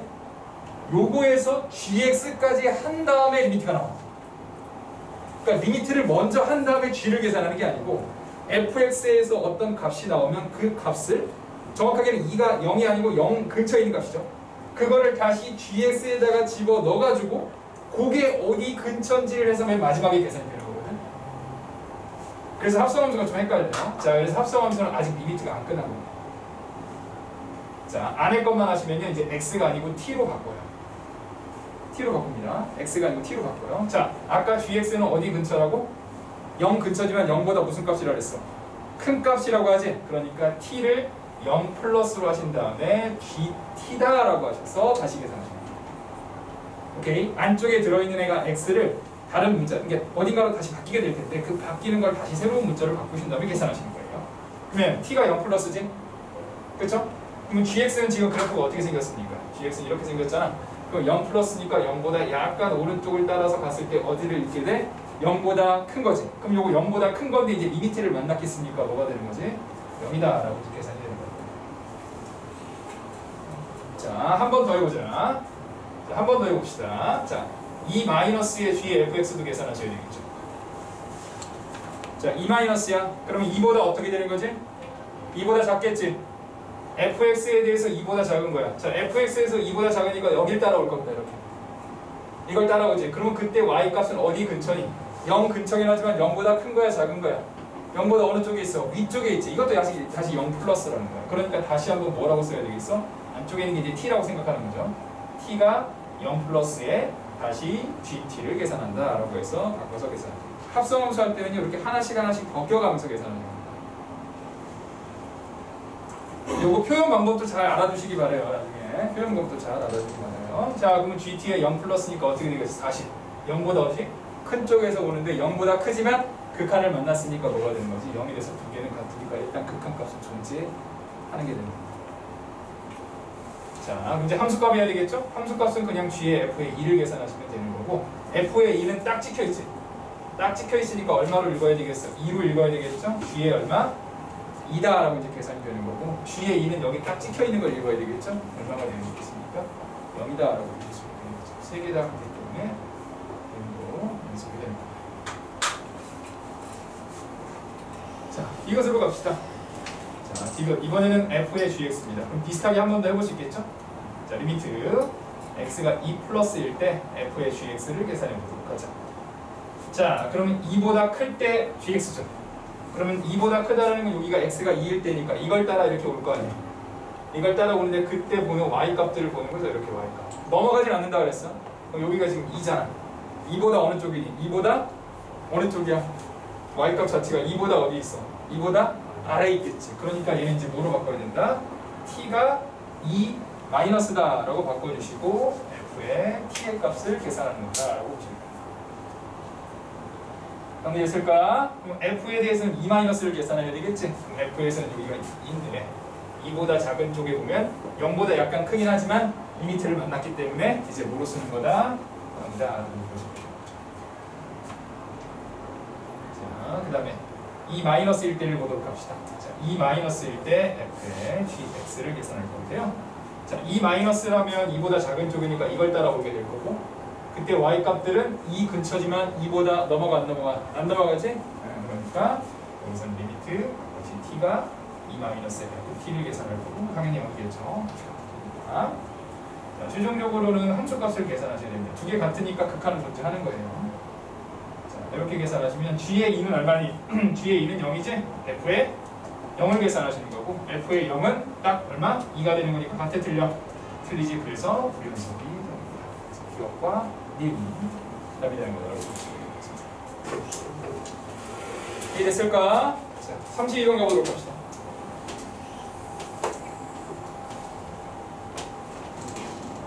요거에서 gx까지 한 다음에 리미트가 나와. 그러니까 리미트를 먼저 한 다음에 g를 계산하는 게 아니고 fx에서 어떤 값이 나오면 그 값을 정확하게는 2가 0이 아니고 0 근처에 있는 값이죠. 그거를 다시 gx에다가 집어 넣어가지고 그게 어디 근처인지를 해서 맨 마지막에 계산이 되는 거거든. 그래서 합성함수가 좀 헷갈려요. 자, 그래서 합성함수는 아직 리미트가 안 끝난 겁니다. 자, 안에 것만 하시면요 이제 x가 아니고 t로 바꿔요. t로 바꿉니다. x가 아니고 t로 바꿔요. 자, 아까 gx는 어디 근처라고? 0 근처지만 0보다 무슨 값이라고 했어? 큰 값이라고 하지. 그러니까 t를 0 플러스로 하신 다음에 gt다라고 하셔서 다시 계산하시면 돼요. 오케이? 안쪽에 들어있는 애가 x를 다른 문자, 그러니까 어딘가로 다시 바뀌게 될 텐데 그 바뀌는 걸 다시 새로운 문자로 바꾸신 다음에 계산하시는 거예요. 그러면 t가 0 플러스지? 그렇죠? 그러면 gx는 지금 그래프가 어떻게 생겼습니까? gx는 이렇게 생겼잖아. 그럼 0 플러스니까 0보다 약간 오른쪽을 따라서 갔을 때 어디를 읽게 돼? 0보다 큰 거지. 그럼 요거 0보다 큰 건데 이제 리미트를 만났겠으니까 뭐가 되는 거지? 0이다 라고 계산이 되는 거예요. 자, 한 번 더 해보자. 자, 한 번 더 해봅시다. 자, 2 마이너스의 g의 fx도 계산하셔야 되겠죠. 자, 2 마이너스야. 그러면 2보다 어떻게 되는 거지? 2보다 작겠지. fx에 대해서 2보다 작은 거야. 자, fx에서 2보다 작으니까 여길 따라올 겁니다. 이렇게. 이걸 따라오지. 그러면 그때 y 값은 어디 근처니? 0 근처긴 하지만 0보다 큰 거야, 작은 거야? 0보다 어느 쪽에 있어? 위쪽에 있지. 이것도 다시 0 플러스라는 거야. 그러니까 다시 한번 뭐라고 써야 되겠어? 안쪽에 있는 게 이제 t라고 생각하는 거죠. t가 0 플러스에 다시 gt를 계산한다라고 해서 바꿔서 계산합니다. 합성함수 할 때는요 이렇게 하나씩 벗겨가면서 계산하는 겁니다. 요거 표현 방법도 잘 알아두시기 바래요. 나중에 표현 방법도 잘 알아두시기 바래요. 자, 그러면 gt에 0 플러스니까 어떻게 되겠어? 다시 0보다 어디? 큰 쪽에서 오는데 0보다 크지만 극한을 만났으니까 뭐가 되는 거지? 0이 돼서 두 개는 같으니까 일단 극한값은 존재하는 게 됩니다. 자, 그럼 이제 함수값 해야 되겠죠? 함수값은 그냥 g의 f의 2를 계산하시면 되는 거고 f의 2는 딱 찍혀있지? 딱 찍혀있으니까 얼마로 읽어야 되겠어? 2로 읽어야 되겠죠? g의 얼마? 2다 라고 이제 계산이 되는 거고 g의 2는 여기 딱 찍혀있는 걸 읽어야 되겠죠? 얼마가 되는 거겠습니까? 0이다 라고 읽을 수 있는 거죠. 세 개 다 같기 때문에 0으로 연습이 되는 거예요. 자, 이것으로 갑시다. 자, 지금 이번에는 f의 gx입니다. 그럼 비슷하게 한 번 더 해볼 수 있겠죠? 자, 리미트 x가 2 플러스일 때 f의 gx를 계산해 보도록 하자. 자, 그러면 2보다 클 때 gx죠. 그러면 2보다 크다는 건 여기가 x가 2일 때니까 이걸 따라 이렇게 올 거 아니에요. 이걸 따라오는데 그때 보는 y값들을 보는 거죠. 이렇게 y값. 넘어가진 않는다 그랬어. 그럼 여기가 지금 2잖아. 2보다 어느 쪽이니? 2보다 어느 쪽이야? y값 자체가 2보다 어디 있어? 2보다 아래에 있겠지. 그러니까 얘는 이제 뭐로 바꿔야 된다? t가 2 마이너스다 라고 바꿔주시고 f의 t의 값을 계산하는 거다 라고 보시면 됩니다. 정리됐을까? 그럼 f에 대해서는 2-를 계산해야 되겠지? 그럼 f에서는 여기가 2인데 2보다 작은 쪽에 보면 0보다 약간 크긴 하지만 리미트를 만났기 때문에 이제 뭐로 쓰는 거다? 그런다. 자, 그 다음에 2-일 때를 보도록 합시다. 자, 2-일 때 f의 gx를 계산할 건데요. 자, 2-라면 2보다 작은 쪽이니까 이걸 따라오게 될 거고 그때 y 값들은 2 근처지만 2보다 넘어가 안 넘어가지? 그러니까 여기서는 리미트 역시 t가 2-에 t를 계산할 거고 당연히 여기겠죠. 자, 최종적으로는 함수값을 계산하셔야 됩니다. 두 개 같으니까 극한을 존재하는 거예요. 자, 이렇게 계산하시면 g의 2는 얼마니? g의 2는 0이지? f의 0을 계산하시는 거고 f의 0은 딱 얼마? 2가 되는 거니까 같아 틀려? 틀리지. 그래서 불연속이 됩니다. 그래서 기억과 님 답이 되는 거라고 보시면 되겠습니다. 이해됐을까? 자, 32번 가보도록 합시다.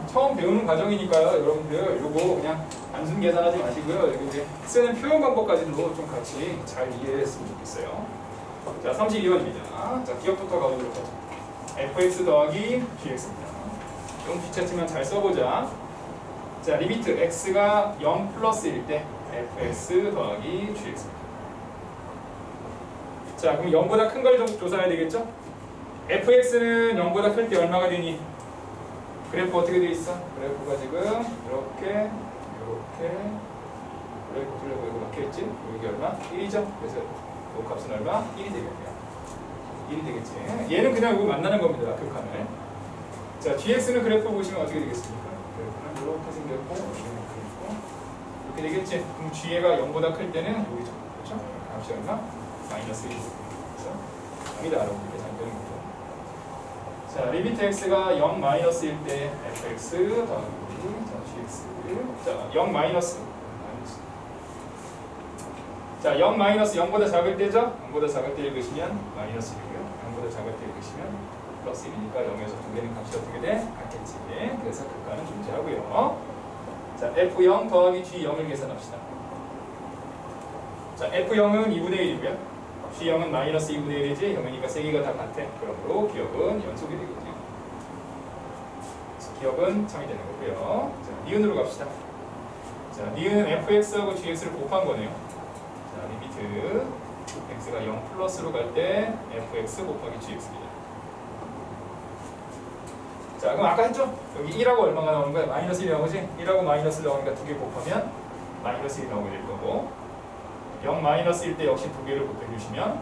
처음 배우는 과정이니까요. 여러분들 요거 그냥 단순 계산하지 마시고요. 여기 이제 쓰는 표현 방법까지도 좀 같이 잘 이해했으면 좋겠어요. 자, 32번입니다. 자, 기억부터 가보도록 하죠. fx 더하기 gx입니다. 좀 귀찮지만 잘 써보자. 자, 리미트 x가 0 플러스일 때 fx 더하기 gx입니다. 자, 그럼 0보다 큰 걸 좀 조사해야 되겠죠? fx는 0보다 클 때 얼마가 되니? 그래프 어떻게 돼 있어? 그래프가 지금 이렇게 그래프 돌려고 이거 막혀있지? 여기 얼마? 1이죠? 그래서 이 값은 얼마? 1이 되겠네요. 1이 되겠지. 얘는 그냥 이거 만나는 겁니다. 극한을. 자, gx는 그래프 보시면 어떻게 되겠습니까? 그래프는 이렇게 생겼고 이렇게 있고 이렇게 되겠지? 그럼 g가 0보다 클 때는 여기죠. 그렇죠? 값이 얼마? 마이너스 1. 그렇죠? 여기다 알아보고 계산되는 거죠. 자, 리미트 x가 0 마이너스일 때 fx 더하기 자, gx 자, 0 마이너스 자, 0 마이너스 0보다 작을 때죠? 0보다 작을 때 읽으시면 마이너스 1이고요. 0보다 작을 때 읽으시면 플러스 1이니까 0에서 두 개는 값이 어떻게 돼? 같겠지. 그래서 극한은 존재하고요. 자, f0 더하기 g0을 계산합시다. 자, f0은 2분의 1이고요. g0은 마이너스 2분의 1이지 0이니까 세 개가 다 같아. 그러므로 기억은 연속이 되거든요. 기억은 참이 되는 거고요. 자, 니은으로 갑시다. 자, 니은은 fx하고 gx를 곱한 거네요. 자, 리미트 x가 0 플러스로 갈 때 fx 곱하기 gx입니다. 자, 그럼 아까 했죠? 여기 1하고 얼마가 나오는 거야? 마이너스 1이 나오지? 1하고 마이너스를 나오니까 두 개 곱하면 마이너스 1이 나오게 될 거고 0 마이너스일 때 역시 두 개를 곱해주시면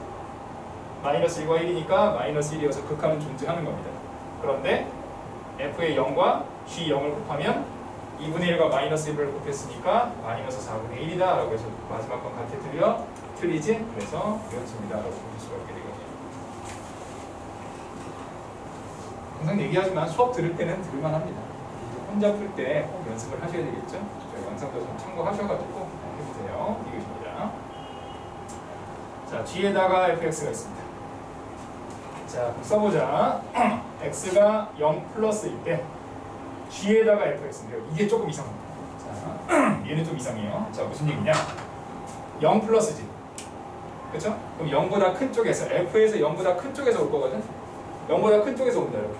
마이너스 1과 1이니까 마이너스 1이어서 극한은 존재하는 겁니다. 그런데 f의 0과 g 0을 곱하면 2분의 1과 마이너스 1을 곱했으니까 마이너스 4분의 1이다 라고 해서 마지막 건 같아 틀리지? 그래서 연습니다 라고 볼 수가 있게 되거든요. 항상 얘기하지만 수업 들을 때는 들을만 합니다. 혼자 풀 때 꼭 연습을 하셔야 되겠죠? 저희 영상도 좀 참고하셔가지고 해보세요. 이것입니다. 자, g에다가 fx가 있습니다. 자, 그럼 써보자. x가 0 플러스일 때 g에다가 fx인데요. 이게 조금 이상합니다. 자, 얘는 좀 이상해요. 자, 무슨 얘기냐? 0 플러스지. 그렇죠? 그럼 0보다 큰 쪽에서 f에서 0보다 큰 쪽에서 올 거거든. 0보다 큰 쪽에서 옵니다. 이렇게.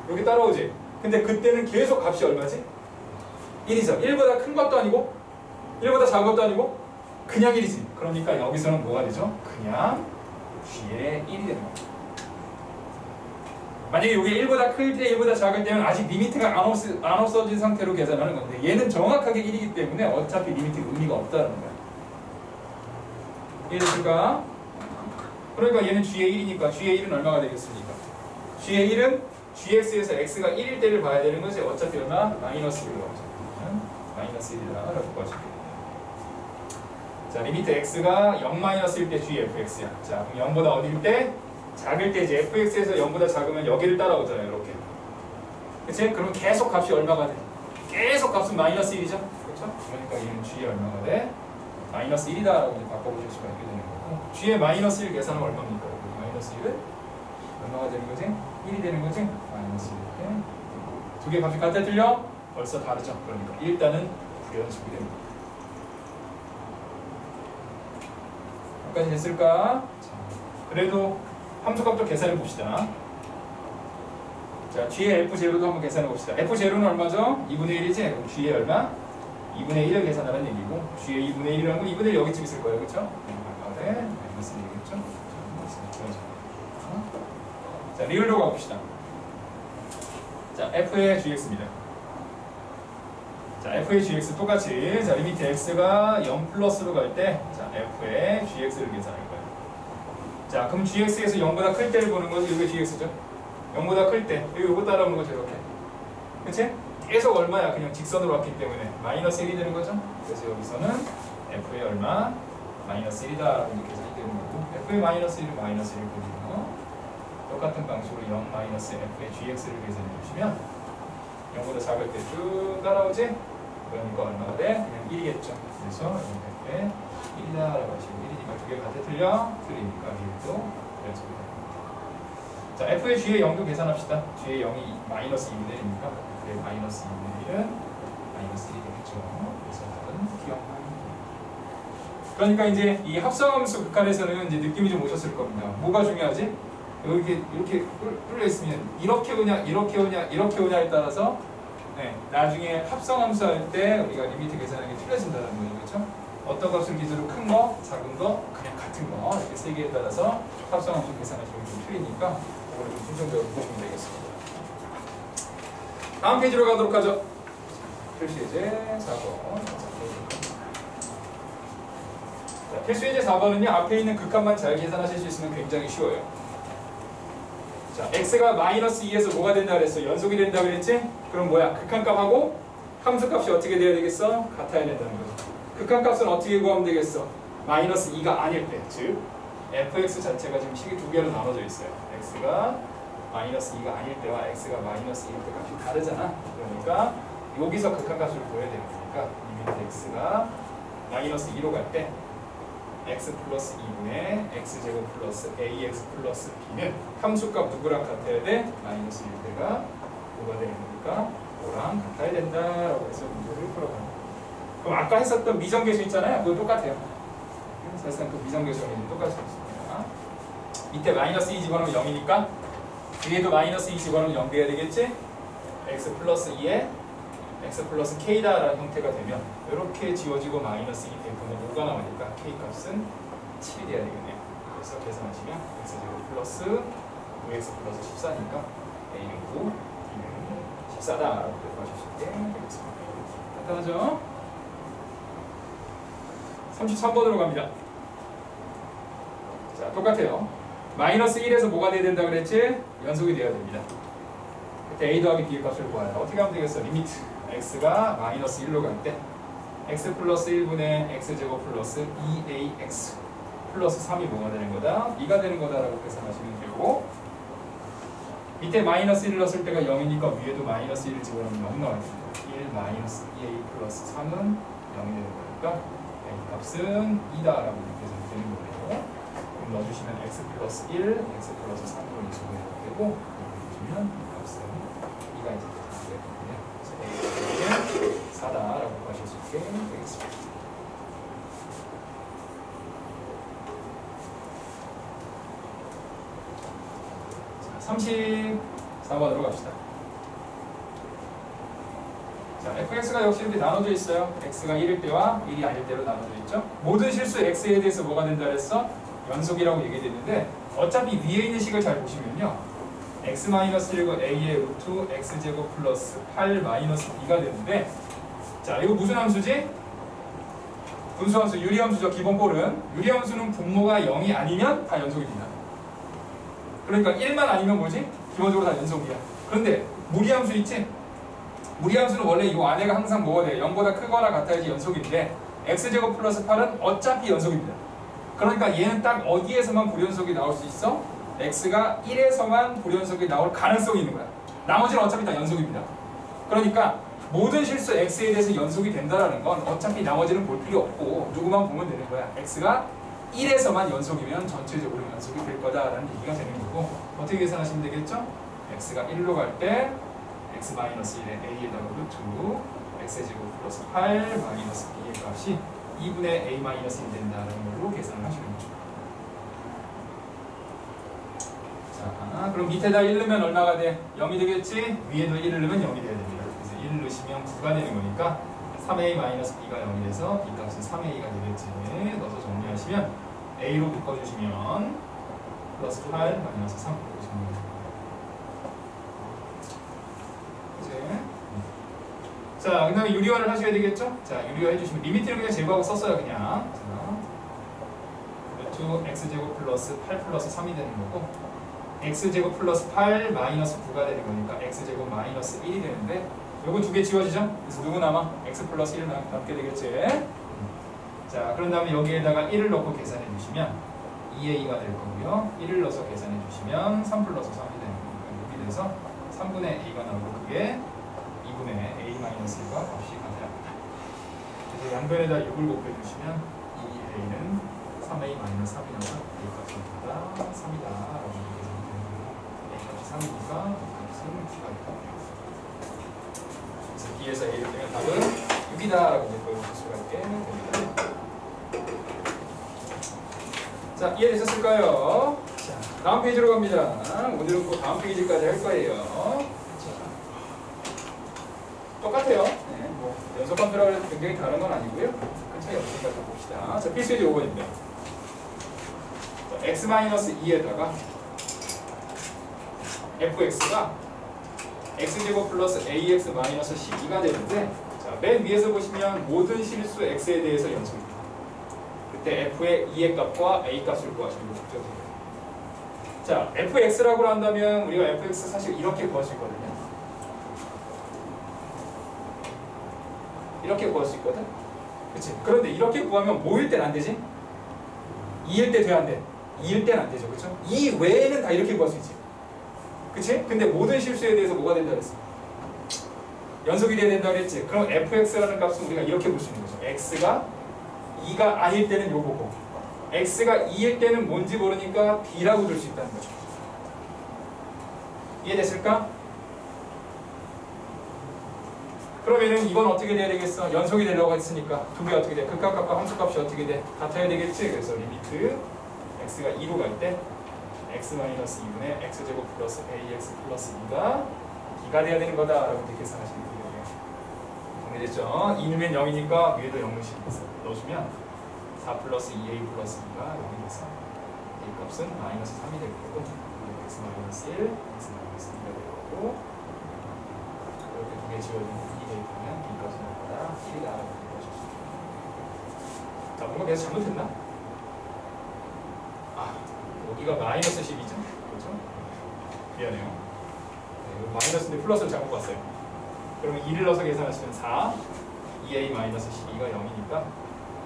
여기 따라오지. 근데 그때는 계속 값이 얼마지? 1이죠. 1보다 큰 것도 아니고 1보다 작은 것도 아니고 그냥 1이지. 그러니까 여기서는 뭐가 되죠? 그냥 g의 1이 되는 겁니다. 만약에 이게 1보다 클 때, 1보다 작을 때는 아직 리미트가 안 없어진 상태로 계산하는 건데 얘는 정확하게 1이기 때문에 어차피 리미트 의미가 없다는 거야. 이해됐을까? 그러니까 얘는 g의 1이니까 g의 1은 얼마가 되겠습니까? g의 1은 gx에서 x가 1일 때를 봐야 되는 거지. 어차피 얼마? 마이너스 1로 나오죠. 마이너스 1이라고 바꿔줄게. 자, 리미트 x가 0 마이너스일 때 gfx야. 자, 그럼 0보다 어딜 때? 작을 때 이제 fx에서 0보다 작으면 여기를 따라오잖아요. 이렇게. 그치? 그럼 계속 값이 얼마가 돼? 계속 값은 마이너스 1이죠? 그렇죠? 그러니까 얘는 g의 얼마가 돼? 마이너스 1이다라고 이제 바꿔보실 수가 있게 되는 거고 g의 마이너스 1 계산은 얼마입니까? 마이너스 1은 얼마가 되는 거지? 1이 되는 거지? 마이너스 1. 두 개 값이 같아 틀려? 벌써 다르죠? 그러니까 일단은 부연속이 됩니다. 여기까지 됐을까? 자, 그래도 함수값도 계산해 봅시다. 자, g의 f0도 한번 계산해 봅시다. f0는 얼마죠? 2분의 1이지? 그럼 g의 얼마? 2분의 1을 계산하는 얘기고 g의 2분의 1이라는 건 2분의 1 여기쯤 있을 거예요. 그렇죠? 네, 마이너스 1이겠죠? 자, 리을로 가봅시다. 자, f의 gx입니다. 자, f의 gx 똑같이 자, 리미트 x가 0 플러스로 갈 때 자, f의 gx를 계산할 거예요. 자, 그럼 gx에서 0보다 클 때를 보는 거지. 이게 gx죠? 0보다 클 때. 이거 따라오는 거죠. 이렇게. 그치? 계속 얼마야? 그냥 직선으로 왔기 때문에 마이너스 1이 되는 거죠. 그래서 여기서는 f의 얼마? 마이너스 1이다 라고 계산이 되는 거고 f의 마이너스 1은 마이너스 1을 보시고 똑같은 방식으로 0 마이너스 f의 gx를 계산해 주시면 0보다 작을 때 쭉 따라오지? 그러니까 얼마가 돼? 그냥 1이겠죠. 그래서 f의 1이다 라고 하시고 1이니까 두 개 같아 틀려? 틀리니까 1도 연속이 됩니다. 자, f의 g의 0도 계산합시다. g의 0이 마이너스 2분의 1이니까 f의 마이너스 2분의 1은 마이너스 1이 되겠죠. 그래서 답은 기억만. 그러니까 이제 이 합성함수 극한에서는 이제 느낌이 좀 오셨을 겁니다. 뭐가 중요하지? 이렇게 뚫려 있으면 이렇게 오냐, 이렇게 오냐, 이렇게 오냐에 따라서 네, 나중에 합성함수 할 때 우리가 리미트 계산하는 게 틀려진다는 거죠. 그렇죠? 어떤 값을 기준으로 큰 거, 작은 거, 그냥 같은 거 이렇게 세 개에 따라서 합성함수 계산하시는 게 좀 틀리니까 그걸 좀 순정적으로 보시면 되겠습니다. 다음 페이지로 가도록 하죠. 필수예제 4번. 자, 필수예제 4번은요, 앞에 있는 극값만 잘 계산하실 수 있으면 굉장히 쉬워요. 자, x가 마이너스 2에서 뭐가 된다 그랬어? 연속이 된다 그랬지? 그럼 뭐야? 극한값하고 함수값이 어떻게 돼야 되겠어? 같아야 된다는 거죠. 극한값은 어떻게 구하면 되겠어? 마이너스 2가 아닐 때, 즉 fx 자체가 지금 식이 두 개로 나눠져 있어요. x가 마이너스 2가 아닐 때와 x가 마이너스 2일 때 값이 다르잖아. 그러니까 여기서 극한값을 구해야 되는 거니까 리미트 x가 마이너스 2로 갈 때 x 플러스 2분의 x제곱 플러스 ax 플러스 b는 함수값 누구랑 같아야 돼? 마이너스 1대가 뭐가 되는 거니까 5랑 같아야 된다라고 해서 문제를 풀어가는 거예요. 그럼 아까 했었던 미정계수 있잖아요. 그거 똑같아요. 사실상 그 미정계수랑 똑같이 있습니다. 밑에 마이너스 2 집어넣으면 0이니까 위에도 마이너스 2 집어넣으면 0 돼야 되겠지? x 플러스 2에 x 플러스 k다라는 형태가 되면 이렇게 지워지고 마이너스 2 대분은 5가 나오니까 k 값은 7이 돼야 되겠네요. 그래서 계산하시면 x제곱 플러스 5x 플러스 14니까 a는 9, b는 14다라고 대입하실 수 있게 되겠습니다. 간단하죠? 33번으로 갑니다. 자, 똑같아요. 마이너스 1에서 뭐가 돼야 된다 그랬지? 연속이 돼야 됩니다. 그때 a 더하기 b의 값을 구하여 어떻게 하면 되겠어? 리미트 x가 마이너스 1로 갈 때 x 플러스 1분의 x제곱 플러스 2ax 플러스 3이 뭐가 되는 거다? 2가 되는 거다라고 계산하시면 되고 밑에 마이너스 1을 넣었을 때가 0이니까 위에도 마이너스 1을 집어넣으면 0 나와야 됩니다. 1 마이너스 2a 플러스 3은 0이 되는 거니까 a 값은 2다라고 계산이 되는 거예요. 그럼 넣어주시면 x 플러스 1, x 플러스 3으로 이수해야 되고 넣어주시면 이 값은 2가 이제 되거든요. 4다라고 하실 수 있게 되겠습니다. 자, 34번으로 갑시다. 자, fx가 역시 이렇게 나눠져 있어요. x가 1일 때와 1이 아닐 때로 나눠져 있죠. 모든 실수 x에 대해서 뭐가 된다 그랬어? 연속이라고 얘기됐는데 어차피 위에 있는 식을 잘 보시면요. x-1은 a의 루트 x제곱 플러스 8 마이너스 b가 되는데 자, 이거 무슨 함수지? 분수함수, 유리함수죠. 기본 꼴은 유리함수는 분모가 0이 아니면 다 연속입니다. 그러니까 1만 아니면 뭐지? 기본적으로 다 연속이야. 그런데 무리함수 있지? 무리함수는 원래 이 안에가 항상 뭐가 돼? 0보다 크거나 같아야지 연속인데 x제곱 플러스 8은 어차피 연속입니다. 그러니까 얘는 딱 어디에서만 불연속이 나올 수 있어? x가 1에서만 불연속이 나올 가능성이 있는 거야. 나머지는 어차피 다 연속입니다. 그러니까 모든 실수 x에 대해서 연속이 된다는 건 어차피 나머지는 볼 필요 없고 누구만 보면 되는 거야. x가 1에서만 연속이면 전체적으로 연속이 될 거다라는 얘기가 되는 거고 어떻게 계산하시면 되겠죠? x가 1로 갈 때 x-1의 a에다가 루트 x제곱 플러스 8 마이너스 b의 값이 2분의 a-1이 된다는 걸로 계산을 하시면 되죠. 자, 그럼 밑에다 1 넣으면 얼마가 돼? 0이 되겠지? 위에도 1을 넣으면 0이 돼야 됩니다. 그래서 1 넣으시면 9가 되는 거니까 3a-b가 0이 돼서 이 값은 3a가 되겠지. 넣어서 정리하시면 a로 묶어주시면 플러스 8 마이너스 3 보시면 됩니다. 자, 그 다음에 유리화를 하셔야 되겠죠? 자, 유리화 해주시면 리미트를 그냥 제거하고 썼어요, 그냥. 루트 x제곱 플러스 8 플러스 3이 되는 거고 x제곱 플러스 8 마이너스 9가 되는 거니까 x제곱 마이너스 1이 되는데 요거 두 개 지워지죠? 그래서 누구 남아? x 플러스 1 남게 되겠지? 자, 그런 다음에 여기에다가 1을 넣고 계산해 주시면 2a가 될 거고요. 1을 넣어서 계산해 주시면 3 플러스 3이 되는 거니까 이렇게 돼서 3분의 a가 나오고 그게 2분의 a-1과 값이 같아요. 그래서 양변에다 6을 곱해주시면 2a는 3a-3이 나와서 a 값이 3이다 라고 계산이 되는 거예요. a 값이 3이니까 이 값은 9가 있다. 그래서 b에서 a를 빼면 답은 6이다 라고 보여줄 수가 있게 됩니다. 자, 이해되셨을까요? 자, 다음 페이지로 갑니다. 오늘은 꼭 다음 페이지까지 할 거예요. 똑같아요. 네, 뭐 연속함수라고 해서 굉장히 다른 건 아니고요. 큰 차이 없으니까 좀 봅시다. 자, 필수예제 5번입니다. x-2에다가 fx가 x제곱 플러스 ax 마이너스 12가 되는데 자, 맨 위에서 보시면 모든 실수 x에 대해서 연속입니다. 그때 f의 2의 값과 a 값을 구하시는 게 목적이에요. 자, fx라고 한다면 우리가 fx 사실 이렇게 구할 수 있거든요. 이렇게 구할 수 있거든? 그치? 그런데 이렇게 구하면 뭐일 땐 안 되지? 2일 때 돼야 안 돼. 2일 때는 안 되죠. 그쵸? 2 외에는 다 이렇게 구할 수 있지. 그치? 근데 모든 실수에 대해서 뭐가 된다 그랬어? 연속이 돼야 된다 그랬지? 그럼 fx라는 값은 우리가 이렇게 볼 수 있는 거죠. x가 2가 아닐 때는 요거고 x가 2일 때는 뭔지 모르니까 b라고 들 수 있다는 거죠. 이해됐을까? 그러면은 이건 어떻게 돼야 되겠어? 연속이 되려고 했으니까 두 개 어떻게 돼? 극값값과 함수값이 어떻게 돼? 같아야 되겠지? 그래서 리미트 x가 2로 갈 때 x-2분의 x제곱 플러스 ax 플러스 2가 b가 돼야 되는 거다 라고 이렇게 계산하시면 돼요. 정리됐죠? 2 넣으면 0이니까 위에도 0씩 넣어주면 4 플러스 2a 플러스 2가 0이 돼서 a 값은 마이너스 3이 될 거고 x 마이너스 1, x 마이너스 2가 될 거고 이렇게 두 개 지워주면 2 대입하면 b 값은 얼마다? 1이다 라고 보실 수 있습니다. 자, 뭔가 계속 잘못했나? 아, 여기가 마이너스 10이죠? 그렇죠? 미안해요. 네, 마이너스인데 플러스를 잘못 봤어요. 그러면 2를 넣어서 계산하시면 4, 2a 마이너스 12가 0이니까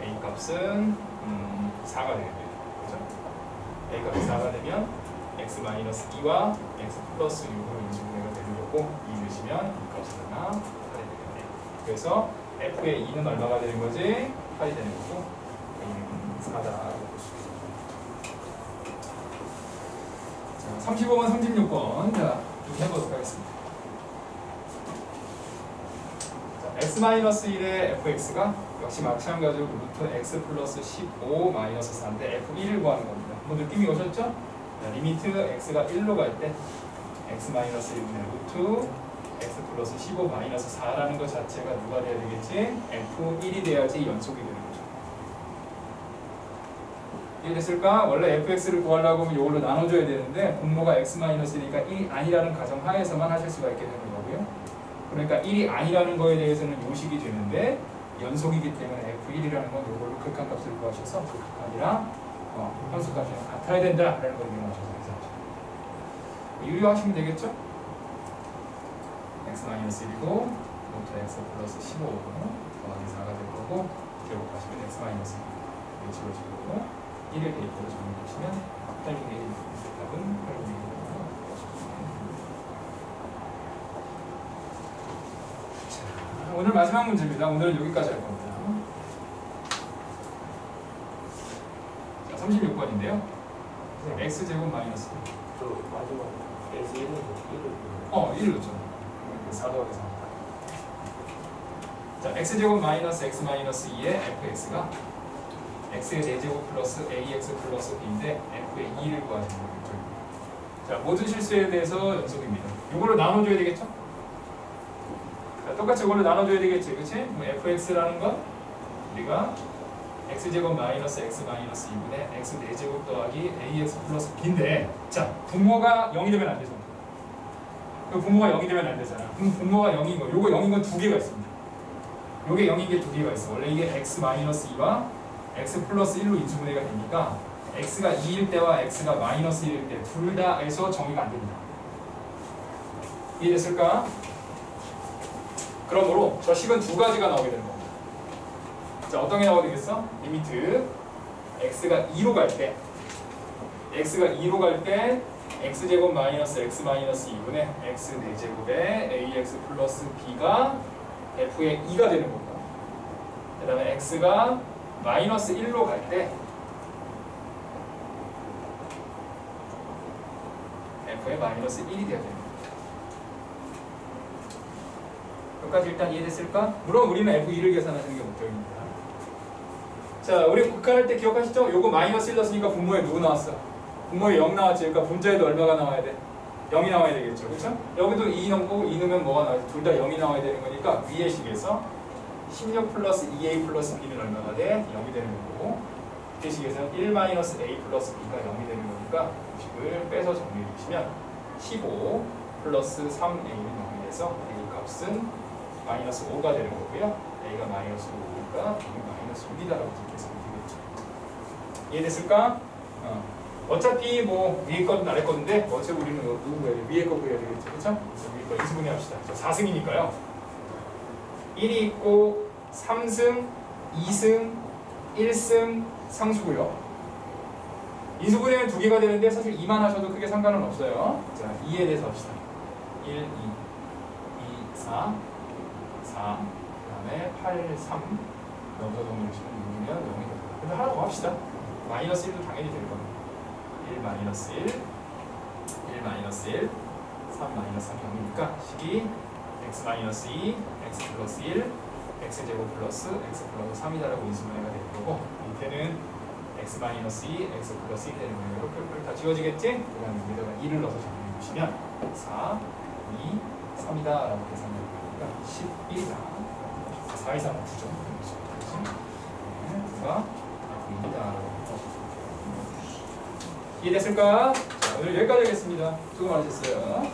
a 값은 4가 되겠네요. 그렇죠? a 값이 4가 되면 x 마이너스 2와 x 플러스 6으로 인수분해가 되는 거고 2 넣으시면 이 값은 얼마? 8이 되겠네요. 그래서 f의 2는 얼마가 되는 거지? 8이 되는 거고 a는 4다라고 볼 수 있습니다. 35번, 36번 자, 좀 해보도록 하겠습니다. 자, x-1의 fx가 역시 마찬가지로 루트 x 플러스 15 마이너스 4인데 f1을 구하는 겁니다. 뭐 느낌이 오셨죠? 자, 리미트 x가 1로 갈 때 x-1분의 루트 x 플러스 15 마이너스 4라는 것 자체가 누가 돼야 되겠지? f1이 돼야지 연속이 되는 거죠. 이해됐을까? 원래 fx를 구하려고 하면 이걸로 나눠줘야 되는데 분모가 x-1이니까 1이 아니라는 가정하에서만 하실 수가 있게 되는 거고요. 그러니까 1이 아니라는 거에 대해서는 요식이 되는데 연속이기 때문에 f1이라는 건 이걸로 극한값을 구하셔서 극한이랑 함수값이랑 같아야 된다라는 걸 이용하셔서 계산하시면 유리화하시면 되겠죠? x-1이고 루트 x 플러스 15 더하기 4가 될 거고 제곱하시면 x-1 지워질 거고 1을 대입해서 정리해주시면 8분의 1 답은 8분의 1이라고 자, 오늘 마지막 문제입니다. 오늘은 여기까지 할 겁니다. 자, 36번인데요. x제곱 마이너스 저 마지막 S 1은 1을 넣죠. 4 더하기 4. 자, x제곱 마이너스 x 마이너스 2의 fx가 x의 4제곱 플러스 ax 플러스 b인데 f의 2를 구하시는 거죠. 자, 모든 실수에 대해서 연속입니다. 이걸로 나눠줘야 되겠죠? 자, 똑같이 이걸로 나눠줘야 되겠지, 그렇지? fx라는 건 우리가 x제곱 마이너스 x 마이너스 2분의 x 4제곱 더하기 ax 플러스 b인데 자, 분모가 0이 되면 안 되죠. 그 분모가 0이 되면 안 되잖아. 그럼 분모가 0인 거, 요거 0인 건 두 개가 있습니다. 요게 0인 게 두 개가 있어. 원래 이게 x 마이너스 2와 x 플러스 1로 인수분해가 되니까 x가 2일 때와 x가 마이너스 1일 때 둘 다 에서 정의가 안 됩니다. 이해됐을까? 그러므로 저 식은 두 가지가 나오게 되는 겁니다. 자, 어떤 게 나오게 되겠어? 리미트 x가 2로 갈 때 x제곱 마이너스 x 마이너스 2분의 x 4제곱에 ax 플러스 b가 f의 2가 되는 겁니다. 그 다음에 x가 마이너스 1로 갈 때 f의 마이너스 1이 되어야 됩니다. 여기까지 일단 이해됐을까? 물론 우리는 f2를 계산하시는 게 목적입니다. 자, 우리 극한할 때 기억하시죠? 요거 마이너스 1 넣었으니까 분모에 누구 나왔어? 분모에 0 나왔지. 그러니까 분자에도 얼마가 나와야 돼? 0이 나와야 되겠죠. 그렇죠? 여기도 2 넣고 2 넣으면 뭐가 나와야 돼? 둘 다 0이 나와야 되는 거니까 위의 식에서 16 플러스 2a 플러스 b는 얼마가 돼? 0이 되는 거고 밑에 식에서는 1 마이너스 a 플러스 b가 0이 되는 거니까 이 식을 빼서 정리해 주시면 15 플러스 3a를 정리해서 a 값은 마이너스 5가 되는 거고요. a가 마이너스 5니까 b는 마이너스 6이다라고 계산이 되겠죠. 이해됐을까? 어차피 뭐 위에 거든 아래 거든데 어차피 우리는 누구 구해야 돼? 위에 거 구해야 되겠죠. 그렇죠? 위에 거 인수분해 합시다. 4승이니까요. 1이 있고 3승, 2승, 1승 상수고요. 인수분해는 두 개가 되는데 사실 2만 하셔도 크게 상관은 없어요. 자, 2에 대해서 합시다. 1, 2, 2, 4, 4, 그 다음에 8, 3 여기서 정리하시면 6이면 0이 됩니다. 근데 하나 더 합시다. 마이너스 1도 당연히 될 겁니다. 1 마이너스 1, 1 마이너스 1, 3 마이너스 3 0이니까 식이 x 마이너스 2, x 플러스 1, x제곱 플러스 x 플러스 3이다라고 인수분해가 되는 거고 밑에는 x 마이너스 2, x 플러스 1이 되는 거예요. 이렇게 다 지워지겠지? 그 다음에 여기다가 2를 넣어서 정리해 보시면 4, 2, 3이다라고 계산될 거니까 11이다. 4 이상은 9점. 누가 9이다라고 이해됐을까? 자, 오늘 여기까지 하겠습니다. 수고 많으셨어요.